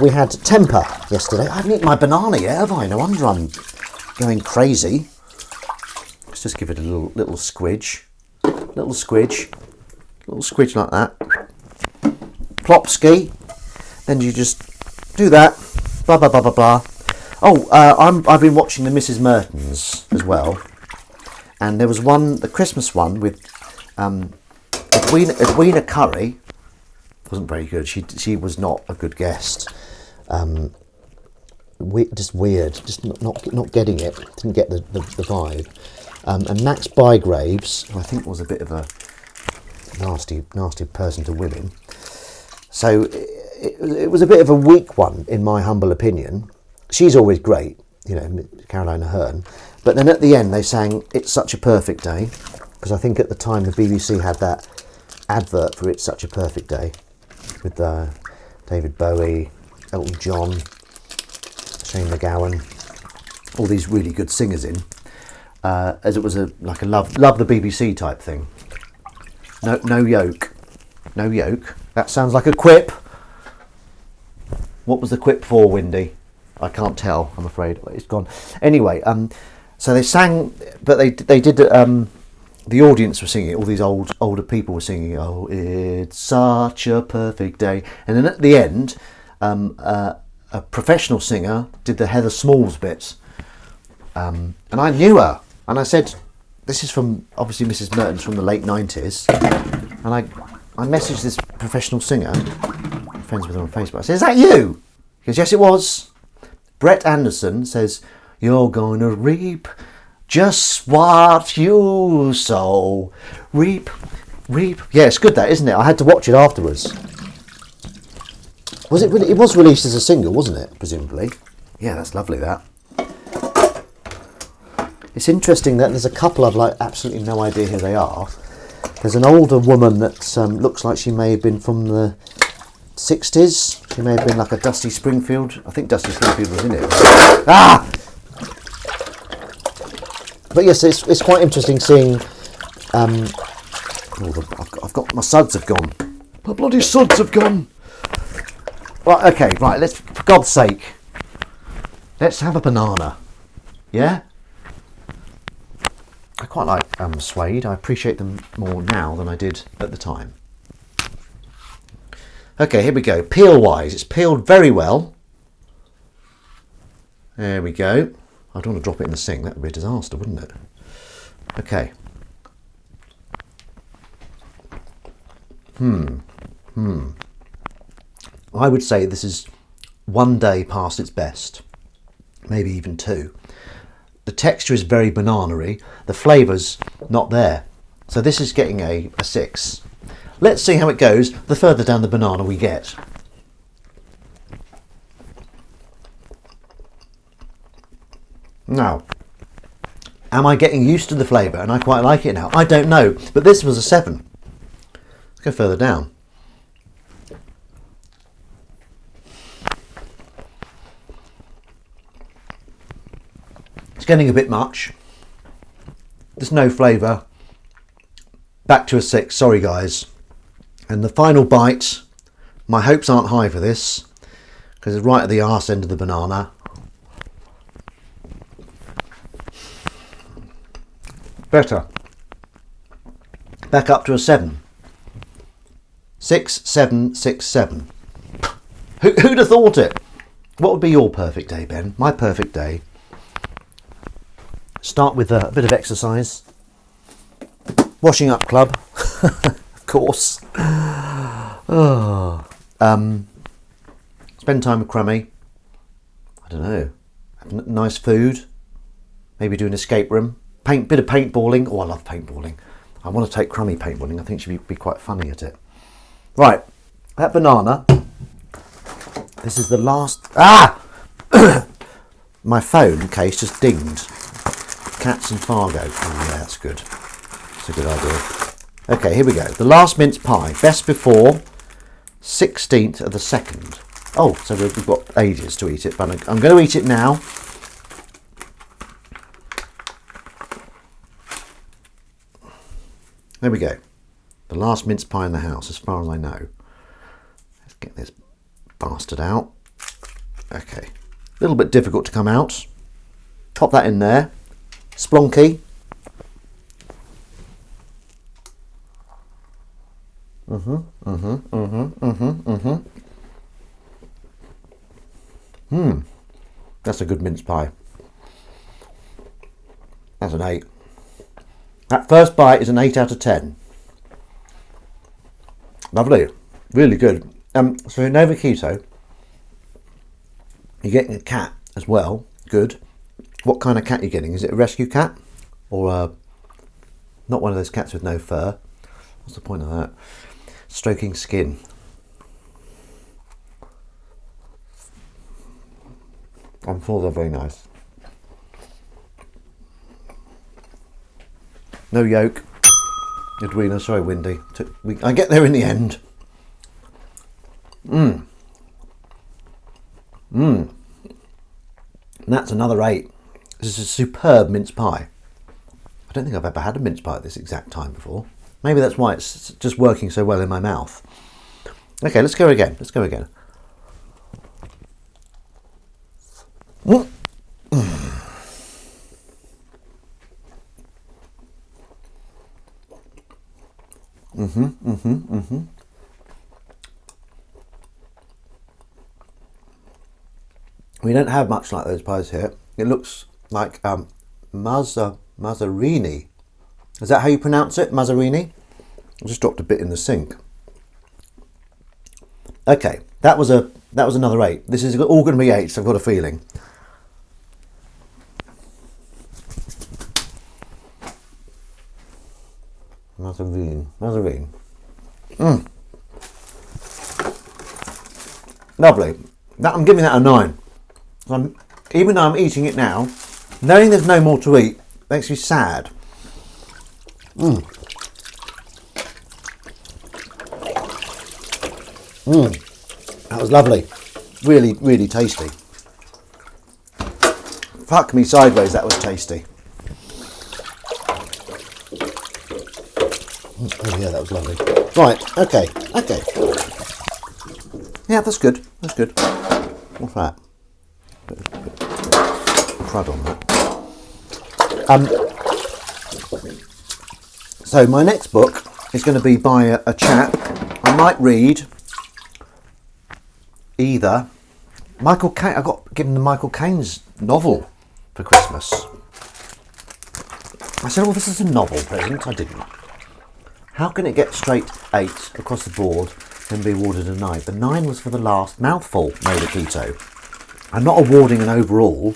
We had temper yesterday. I haven't eaten my banana yet, have I? No wonder I'm going crazy. Let's just give it a little squidge. Little squidge like that. Plopski. Then you just do that. Blah, blah, blah, blah, blah. Oh, I've been watching the Mrs. Mertens as well. And there was the Christmas one with Edwina Curry. Wasn't very good. She was not a good guest. Just weird. Just not getting it. Didn't get the vibe. And Max Bygraves, who I think was a bit of a nasty person to women. So it was a bit of a weak one, in my humble opinion. She's always great, you know, Caroline Aherne. But then at the end they sang It's Such a Perfect Day, because I think at the time the BBC had that advert for It's Such a Perfect Day with David Bowie, Elton John, Shane MacGowan, all these really good singers in, as it was like a love the BBC type thing. No yoke. That sounds like a quip. What was the quip for, Windy? I can't tell, I'm afraid. It's gone. Anyway, so they sang, but they did. The audience were singing. All these older people were singing. Oh, it's such a perfect day. And then at the end, a professional singer did the Heather Smalls bits, and I knew her. And I said, "This is from obviously Mrs. Merton's from the late '90s." And I messaged this professional singer. I'm friends with her on Facebook. I said, "Is that you?" He goes, "Yes, it was." Brett Anderson says, "You're going to reap just what you sow. Reap, reap." Yeah, it's good, that, isn't it? I had to watch it afterwards. Was it? It was released as a single, wasn't it? Presumably. Yeah, that's lovely. That. It's interesting that there's a couple I've like absolutely no idea who they are. There's an older woman that looks like she may have been from the 60s. She may have been like a Dusty Springfield. I think Dusty Springfield was in it. Ah! But yes, it's quite interesting seeing. I've got my suds have gone. My bloody suds have gone. Right, okay, right. Let's, for God's sake, let's have a banana. Yeah. I quite like Suede. I appreciate them more now than I did at the time. Okay, here we go. Peel-wise, it's peeled very well. There we go. I don't want to drop it in the sink. That would be a disaster, wouldn't it? Okay. I would say this is 1 day past its best. Maybe even 2. The texture is very banana-y. The flavour's not there. So this is getting a 6. Let's see how it goes the further down the banana we get. Now, am I getting used to the flavour and I quite like it now? I don't know, but this was a 7. Let's go further down. It's getting a bit much. There's no flavour. Back to a 6, sorry guys. And the final bite, my hopes aren't high for this, because it's right at the arse end of the banana. Better. Back up to a 7. 6, 7, 6, 7. Who'd have thought it? What would be your perfect day, Ben? My perfect day. Start with a bit of exercise. Washing up club, of course. Oh. Spend time with Crummy. I don't know. Have nice food. Maybe do an escape room. Bit of paintballing. Oh, I love paintballing. I want to take Crummy paintballing. I think she'd be quite funny at it. Right, that banana. This is the last. Ah! My phone case just dinged. Cats and Fargo. Oh yeah, that's good. That's a good idea. Okay, here we go. The last mince pie. Best before 16th of the 2nd. Oh, so we've got ages to eat it, but I'm going to eat it now. There we go. The last mince pie in the house, as far as I know. Let's get this bastard out. Okay. A little bit difficult to come out. Pop that in there. Splonky. That's a good mince pie. That's an 8. That first bite is an 8 out of 10. Lovely. Really good. So in Nova Keto, you're getting a cat as well. Good. What kind of cat are you getting? Is it a rescue cat? Or not one of those cats with no fur? What's the point of that? Stroking skin. I'm sure they're very nice. No yolk. Edwina, sorry, Windy. I get there in the end. And that's another 8. This is a superb mince pie. I don't think I've ever had a mince pie at this exact time before. Maybe that's why it's just working so well in my mouth. Okay, let's go again. Let's go again. We don't have much like those pies here. It looks like Mazzarini. Is that how you pronounce it? Mazzarini? I just dropped a bit in the sink. Okay, that was another 8. This is all going to be 8s, I've got a feeling. Mazzarini. Lovely. I'm giving that a 9. Even though I'm eating it now, knowing there's no more to eat makes me sad. That was lovely. Really, really tasty. Fuck me sideways, that was tasty. Oh yeah, that was lovely. Right, okay. Yeah, that's good. That's good. What's that? Bit crud on that. So my next book is going to be by a chap. I might read either Michael Caine. I got given the Michael Caine's novel for Christmas. I said, "Oh, this is a novel present." I didn't. How can it get straight 8 across the board and be awarded a 9? The 9 was for the last mouthful, no Keto. I'm not awarding an overall.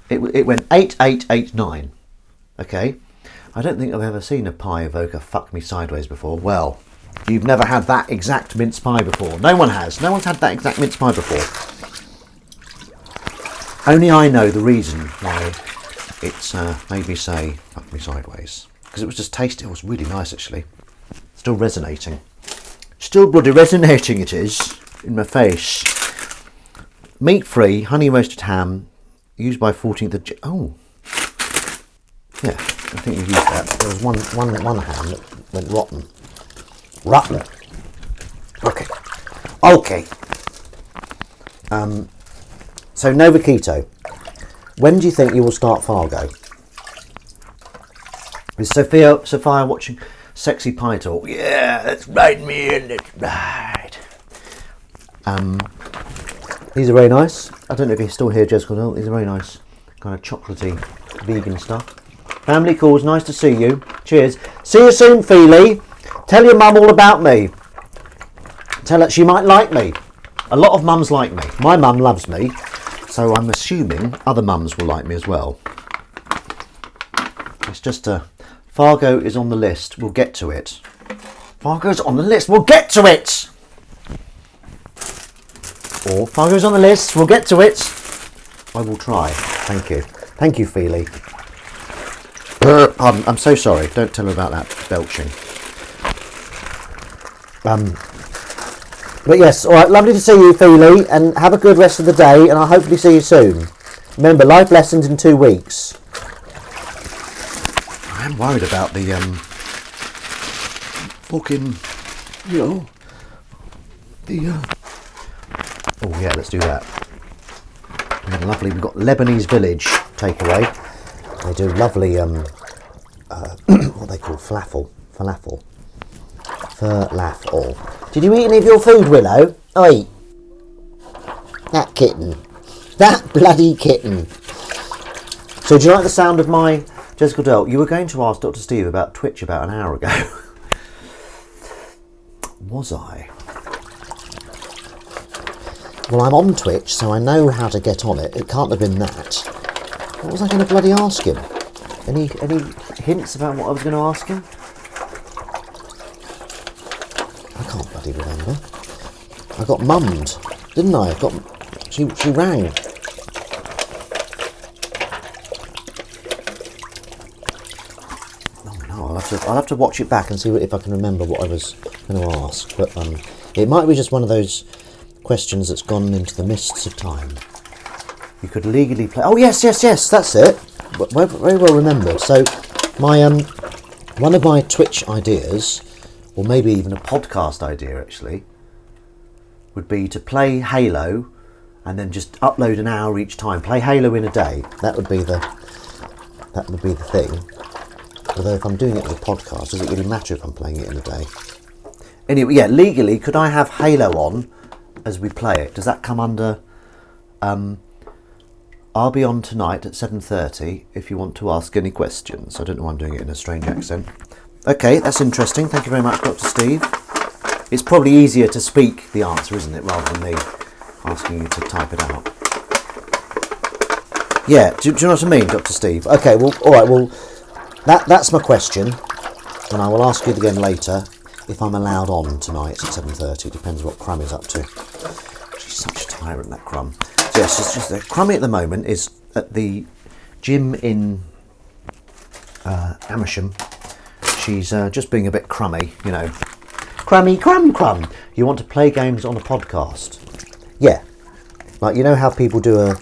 It went 8, 8, 8, 9. Okay? I don't think I've ever seen a pie evoke a fuck me sideways before. Well, you've never had that exact mince pie before. No one has. No one's had that exact mince pie before. Only I know the reason why it's made me say fuck me sideways. Because it was just tasty. It was really nice, actually. Still resonating. Still bloody resonating it is in my face. Meat-free, honey roasted ham, used by 14th of... Oh. Yeah, I think we used that. There was one ham that went rotten. Rotten. Okay. So, Nova Keto. When do you think you will start Fargo? Is Sophia watching Sexy Pie Talk? Yeah, let's ride me in, let's ride. These are very nice. I don't know if you're still here, Jessica. These are very nice, kind of chocolatey, vegan stuff. Family calls, nice to see you. Cheers. See you soon, Feely. Tell your mum all about me. Tell her she might like me. A lot of mums like me. My mum loves me, so I'm assuming other mums will like me as well. It's just Fargo is on the list. We'll get to it. Fargo's on the list. We'll get to it. Or Fargo's on the list. We'll get to it. I will try. Thank you. Thank you, Feely. I'm so sorry. Don't tell her about that belching. But yes, all right. Lovely to see you, Feely, and have a good rest of the day. And I'll hopefully see you soon. Remember, life lessons in 2 weeks. I am worried about the fucking, oh yeah, let's do that. And lovely, we've got Lebanese Village takeaway. They do lovely what they call falafel. Did you eat any of your food, Willow? Oi, that kitten, that bloody kitten. So do you like the sound of my Jessica Dell? You were going to ask Dr. Steve about Twitch about an hour ago. Was I? Well, I'm on Twitch, so I know how to get on it. It can't have been that. What was I going to bloody ask him? Any hints about what I was going to ask him? I can't bloody remember. I got mummed, didn't I? She rang. Oh no, I'll have to watch it back and see if I can remember what I was going to ask. But it might be just one of those questions that's gone into the mists of time. You could legally play. Oh yes, that's it. Very well remembered. So my one of my Twitch ideas, or maybe even a podcast idea actually, would be to play Halo and then just upload an hour each time. Play Halo in a day. That would be the thing. Although if I'm doing it as a podcast, does it really matter if I'm playing it in a day? Anyway, yeah, legally, could I have Halo on as we play it? Does that come under... I'll be on tonight at 7:30 if you want to ask any questions. I don't know why I'm doing it in a strange accent. Okay, that's interesting. Thank you very much, Dr. Steve. It's probably easier to speak the answer, isn't it, rather than me asking you to type it out. Yeah, do you know what I mean, Dr. Steve? Okay, well, all right, well, that's my question, and I will ask you again later if I'm allowed on tonight at 7:30. Depends what Crumb is up to. She's such a tyrant, that Crumb. So yes, it's just Crummy at the moment is at the gym in Amersham. She's just being a bit crummy, you know. Crummy, crumb. You want to play games on a podcast? Yeah. Like, you know how people do a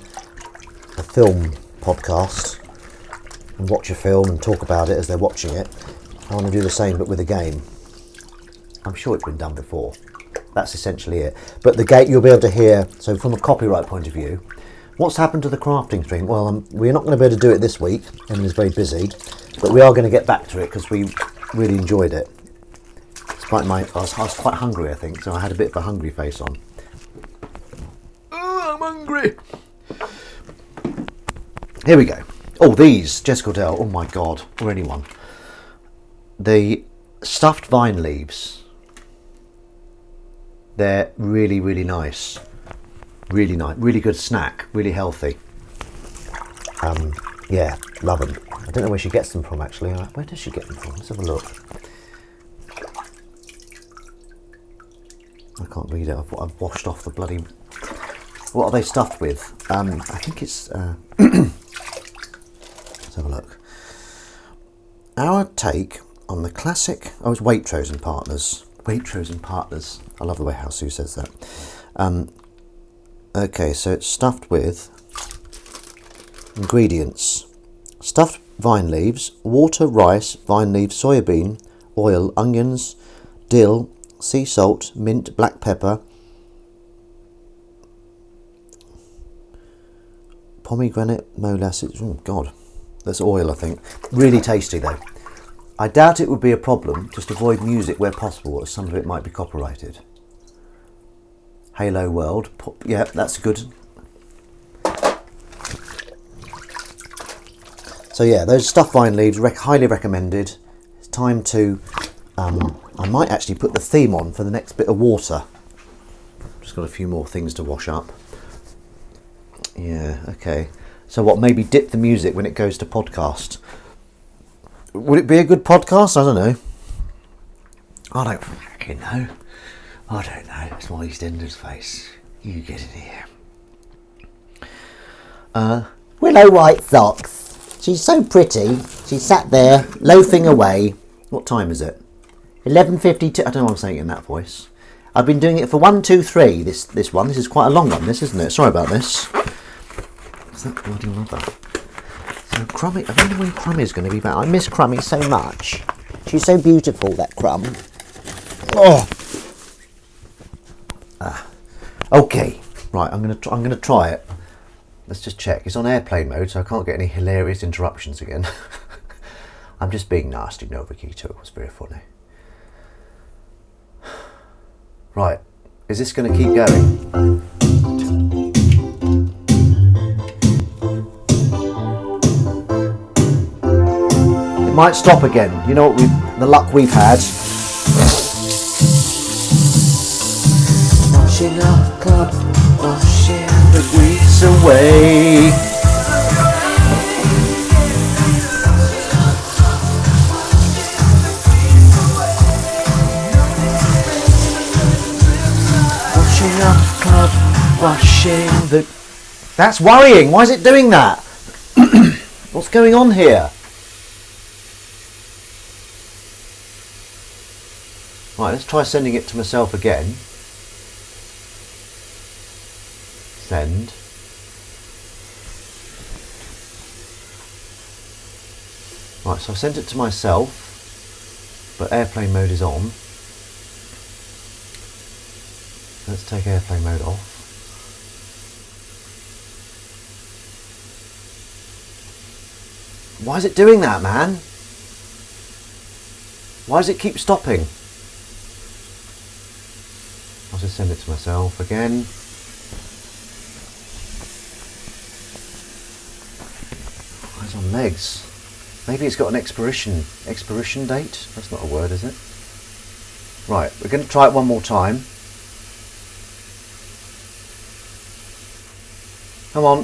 film podcast and watch a film and talk about it as they're watching it? I want to do the same, but with a game. I'm sure it's been done before. That's essentially it. But the gate you'll be able to hear, so from a copyright point of view, what's happened to the crafting stream? Well, we're not going to be able to do it this week. Emily's very busy, but we are going to get back to it because we really enjoyed it. Despite I was quite hungry, I think, so I had a bit of a hungry face on. Oh, I'm hungry. Here we go. Oh, these, Jessica Dell, oh my God, or anyone. The stuffed vine leaves. They're really, really nice. Really nice. Really good snack. Really healthy. Yeah, love them. I don't know where she gets them from, actually. Where does she get them from? Let's have a look. I can't read it. I've washed off the bloody... What are they stuffed with? I think it's... Let's have a look. Our take on the classic... Oh, it's Waitrose and Partners. Waitrose and Partners. I love the way how Sue says that. Okay, so it's stuffed with ingredients. Stuffed vine leaves, water, rice, vine leaves, soybean, oil, onions, dill, sea salt, mint, black pepper, pomegranate, molasses. Oh, God. That's oil, I think. Really tasty, though. I doubt it would be a problem. Just avoid music where possible, as some of it might be copyrighted. Halo World. Yeah, that's good. So yeah, those stuffed vine leaves, highly recommended. It's time to... I might actually put the theme on for the next bit of water. Just got a few more things to wash up. Yeah, okay. So what, maybe dip the music when it goes to podcast. Would it be a good podcast? I don't know. I don't fucking know. I don't know. It's my EastEnders face. You get in here. Willow White Socks. She's so pretty. She sat there, loafing away. What time is it? 11:52. I don't know why I'm saying it in that voice. I've been doing it for 1, 2, 3. This one. This is quite a long one, this, isn't it? Sorry about this. What's that bloody rubber? So Crummy, I wonder when Crummy's going to be back. I miss Crummy so much. She's so beautiful, that Crumb. Oh. Okay. Right, I'm gonna try it. Let's just check. It's on airplane mode, so I can't get any hilarious interruptions again. I'm just being nasty, Novakito. It was very funny. Right, is this going to keep going? It might stop again. You know what? The luck we've had. Washing up club, washing the weeks away. Washing the... That's worrying. Why is it doing that? What's going on here? Right, let's try sending it to myself again. Send. Right, so I sent it to myself, but airplane mode is on. Let's take airplane mode off. Why is it doing that, man? Why does it keep stopping? I'll just send it to myself again. Oh, it's on legs. Maybe it's got an expiration date. That's not a word, is it? Right, we're going to try it one more time. Come on.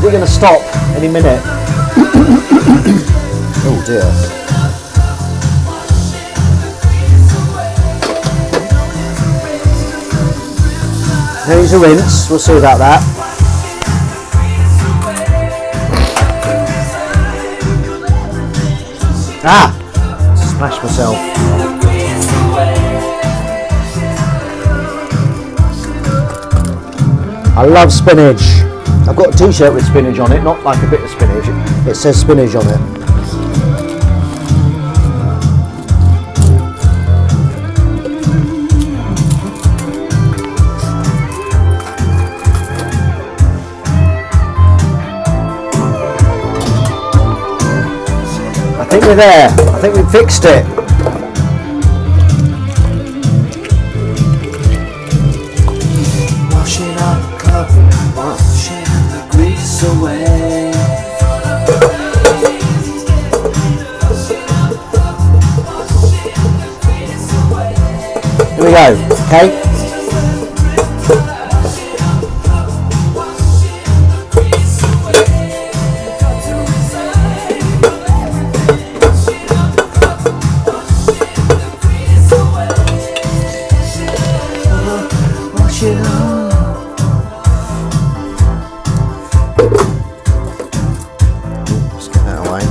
We're going to stop any minute. Oh dear. There's a rinse, we'll see about that. Ah! Smashed myself. I love spinach. I've got a t-shirt with spinach on it, not like a bit of spinach. It says spinach on it. I think we're there. I think we've fixed it. Washing up cup, washing the grease away. Here we go, okay?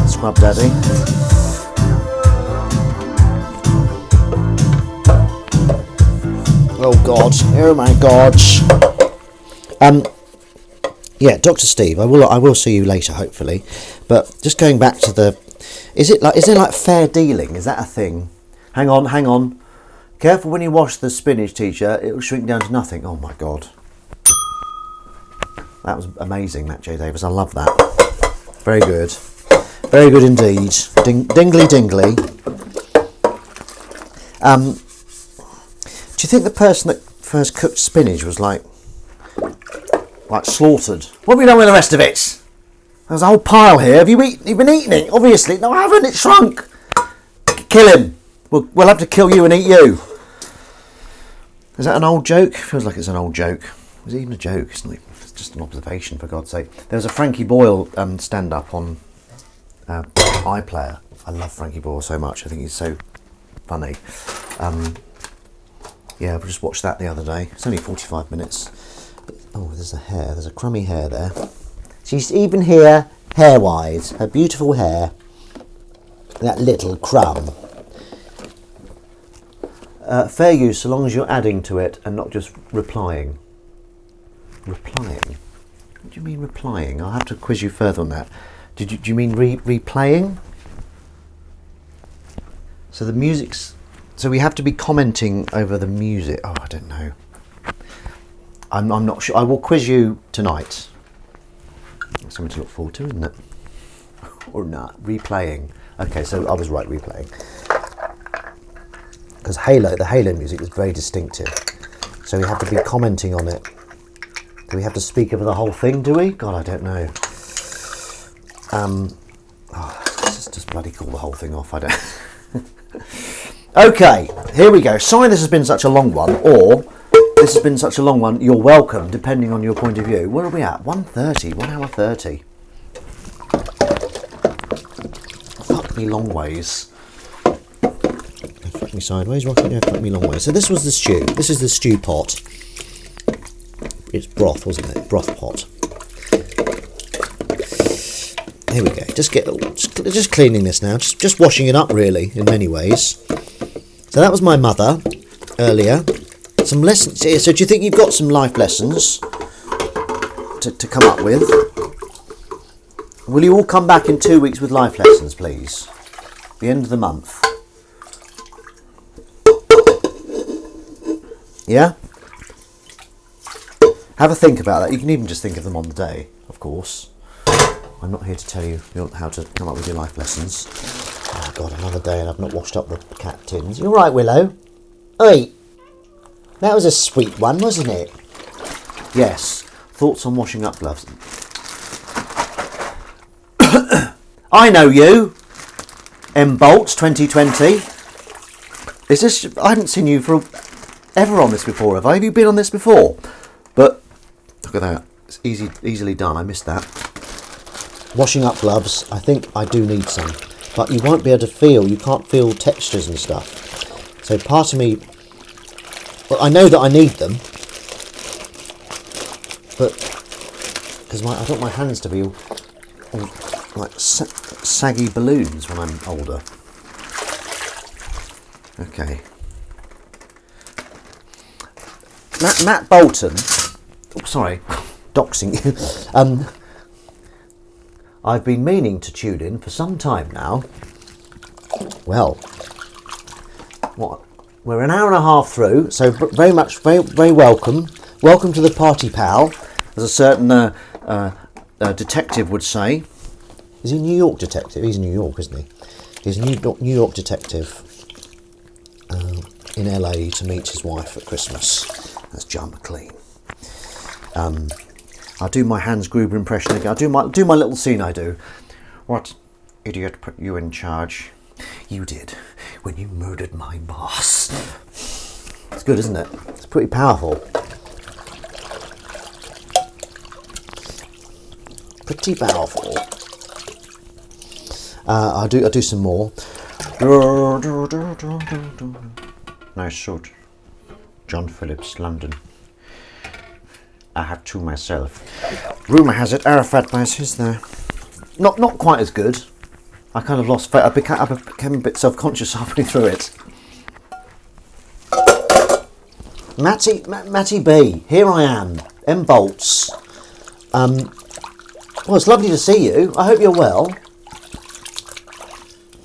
Scrub daddy. Oh God! Oh my God! Yeah, Dr. Steve. I will see you later, hopefully. But just going back to the, is there like fair dealing? Is that a thing? Hang on. Careful when you wash the spinach, teacher. It will shrink down to nothing. Oh my God! That was amazing, that Jay Davis. I love that. Very good. Very good indeed. Dingly dingly. Do you think the person that first cooked spinach was like slaughtered? What have we done with the rest of it? There's a whole pile here. Have you been eating it? Obviously. No, I haven't. It's shrunk. Kill him. We'll have to kill you and eat you. Is that an old joke? Feels like it's an old joke. Was it even a joke? It's just an observation, for God's sake. There was a Frankie Boyle stand-up on iPlayer. I love Frankie Boyle so much. I think he's so funny. Yeah, we just watched that the other day. It's only 45 minutes. Oh, there's a hair. There's a crummy hair there. She's even here, hair-wise. Her beautiful hair. That little crumb. Fair use, so long as you're adding to it and not just replying. Replying? What do you mean replying? I'll have to quiz you further on that. Do you mean replaying? So the music's... So we have to be commenting over the music. Oh, I don't know. I'm not sure. I will quiz you tonight. That's something to look forward to, isn't it? Or not. Replaying. Okay, so I was right, replaying. Because the Halo music is very distinctive. So we have to be commenting on it. Do we have to speak over the whole thing, do we? God, I don't know. Let's just bloody call the whole thing off. I don't... Okay, Here we go. Sorry this has been such a long one, or this has been such a long one. You're welcome, depending on your point of view. Where are we at? 1:30, 1 hour 30. Fuck me long ways. Fuck me sideways, rocket, yeah, fuck me long ways. So this was the stew. This is the stew pot. It's broth, wasn't it? Broth pot. Here we go. Just cleaning this now. Just washing it up, really, in many ways. So that was my mother earlier. Some lessons here. So do you think you've got some life lessons to come up with? Will you all come back in 2 weeks with life lessons, please? The end of the month. Yeah? Have a think about that. You can even just think of them on the day, of course. I'm not here to tell you how to come up with your life lessons. Oh God, another day and I've not washed up the cat tins. You all right, Willow? Oi! That was a sweet one, wasn't it? Yes. Thoughts on washing up gloves? I know you! M Bolts 2020. Is this... I haven't seen you ever on this before, have I? Have you been on this before? But look at that. It's easily done. I missed that. Washing up gloves. I think I do need some. But you won't be able to feel. You can't feel textures and stuff. So part of me... Well, I know that I need them. But... Because I don't want my hands to be all like saggy balloons when I'm older. Okay. Matt Bolton... Oh, sorry. Doxing you. I've been meaning to tune in for some time now. Well, what? We're an hour and a half through, so very welcome. Welcome to the party, pal, as a certain detective would say. Is he a New York detective? He's New York, isn't he? He's a New York detective in LA to meet his wife at Christmas. That's John McClane. I'll do my Hans Gruber impression again. I'll do my little scene I do. What idiot put you in charge? You did, when you murdered my boss. It's good, isn't it? It's pretty powerful. Pretty powerful. I'll do some more. Nice suit. John Phillips, London. I have two myself. Rumour has it Arafat buys his there. Not quite as good. I kind of lost faith. I became a bit self-conscious halfway through it. Matty B, here I am. M Bolts. Well, it's lovely to see you. I hope you're well.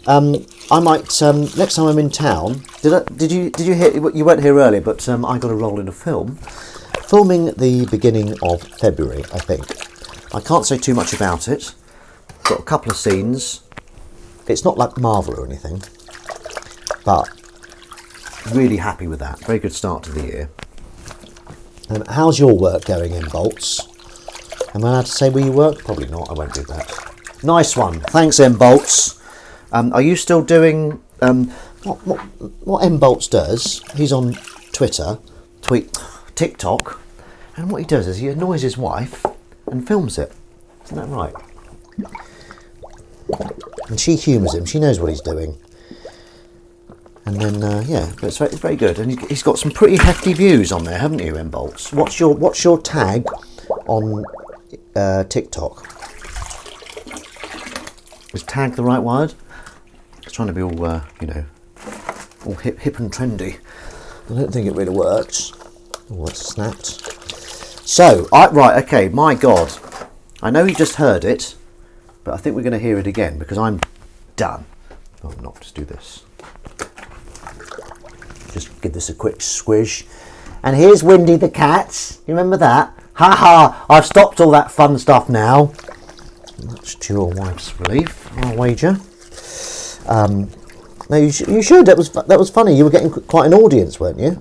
I might next time I'm in town. Did you hear? You weren't here earlier, but I got a role in a film. Filming at the beginning of February, I think. I can't say too much about it. Got a couple of scenes. It's not like Marvel or anything, but really happy with that. Very good start to the year. How's your work going in Bolts? Am I allowed to say where you work? Probably not. I won't do that. Nice one. Thanks, M Bolts. Are you still doing what M Bolts does? He's on Twitter, TikTok, and what he does is he annoys his wife and films it. Isn't that right? And she humours him. She knows what he's doing. And then yeah, but it's very good. And he's got some pretty hefty views on there, haven't you, M Bolts? What's your tag on TikTok? Is tag the right word? It's trying to be all all hip and trendy. I don't think it really works. Oh, it's snapped. So, right, okay, my God. I know you just heard it, but I think we're going to hear it again because I'm done. Oh, not just do this. Just give this a quick squish. And here's Windy the cat. You remember that? Ha ha! I've stopped all that fun stuff now. Much to your wife's relief, I'll wager. No, you should. That was funny. You were getting quite an audience, weren't you?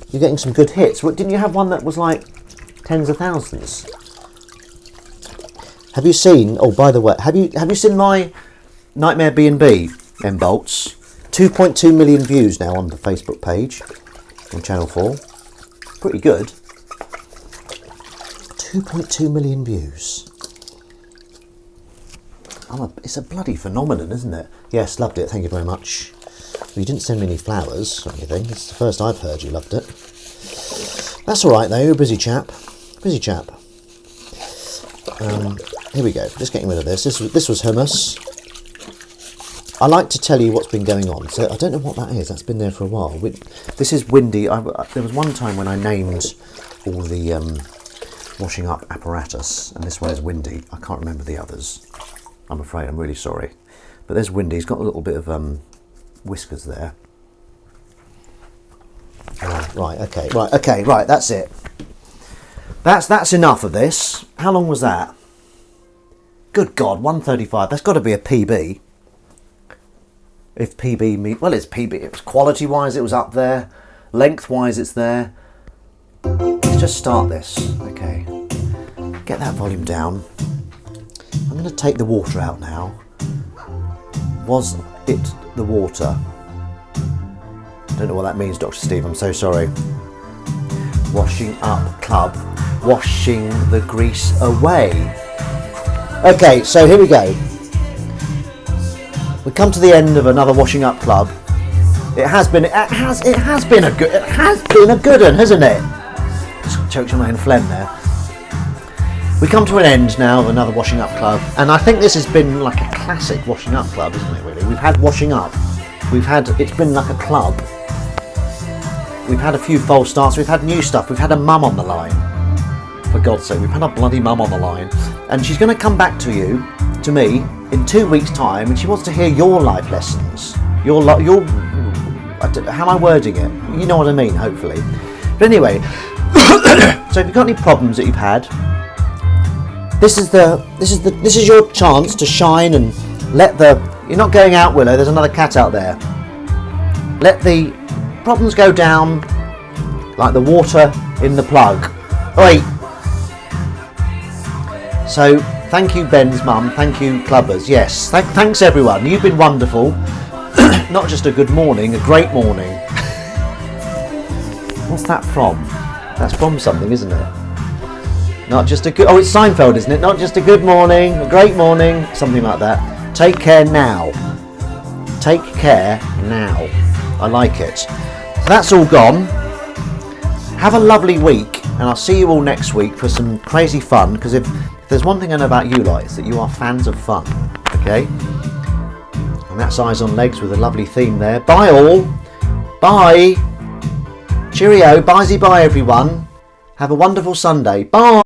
You're getting some good hits. Didn't you have one that was like tens of thousands? Have you seen? Oh, by the way, have you seen my Nightmare B&B, M Bolts? 2.2 million views now on the Facebook page on Channel 4. Pretty good. 2.2 million views. It's a bloody phenomenon, isn't it? Yes, loved it. Thank you very much. Well, you didn't send me any flowers or anything. It's the first I've heard you loved it. That's all right, though. You're a busy chap. Busy chap. Here we go. Just getting rid of this. This was hummus. I like to tell you what's been going on. So I don't know what that is. That's been there for a while. This is windy. There was one time when I named all the washing up apparatus, and this one is windy. I can't remember the others. I'm afraid. I'm really sorry. But there's windy. He's got a little bit of whiskers there. Right. That's it. That's enough of this. How long was that? Good God, 1:35. That's got to be a PB. If PB means, well, it's PB. It was quality-wise, it was up there. Length-wise, it's there. Let's just start this. Okay. Get that volume down. I'm going to take the water out now. Was it the water? Don't know what that means, Dr. Steve. I'm so sorry. Washing up club. Washing the grease away. Okay, so here we go. We come to the end of another washing up club. It has been a good one, hasn't it? Just choked on my own phlegm there. We come to an end now of another washing up club, and I think this has been like a classic washing up club, isn't it? Really, we've had washing up. It's been like a club. We've had a few false starts. We've had new stuff. We've had a mum on the line. For God's sake, we've had a bloody mum on the line, and she's going to come back to me, in 2 weeks' time, and she wants to hear your life lessons. Your how am I wording it? You know what I mean, hopefully. But anyway, so if you've got any problems that you've had, this is your chance to shine and you're not going out, Willow. There's another cat out there. Let the problems go down like the water in the plug. Oi. So, thank you, Ben's mum. Thank you, clubbers. Yes, thanks everyone. You've been wonderful. Not just a good morning, a great morning. What's that from? That's from something, isn't it? Not just a good... Oh, it's Seinfeld, isn't it? Not just a good morning, a great morning, something like that. Take care now. Take care now. I like it. So that's all gone. Have a lovely week, and I'll see you all next week for some crazy fun, because if there's one thing I know about you lot, it's that you are fans of fun, okay? And that's Eyes on Legs with a lovely theme there. Bye all. Bye. Cheerio. Bye everyone. Have a wonderful Sunday. Bye.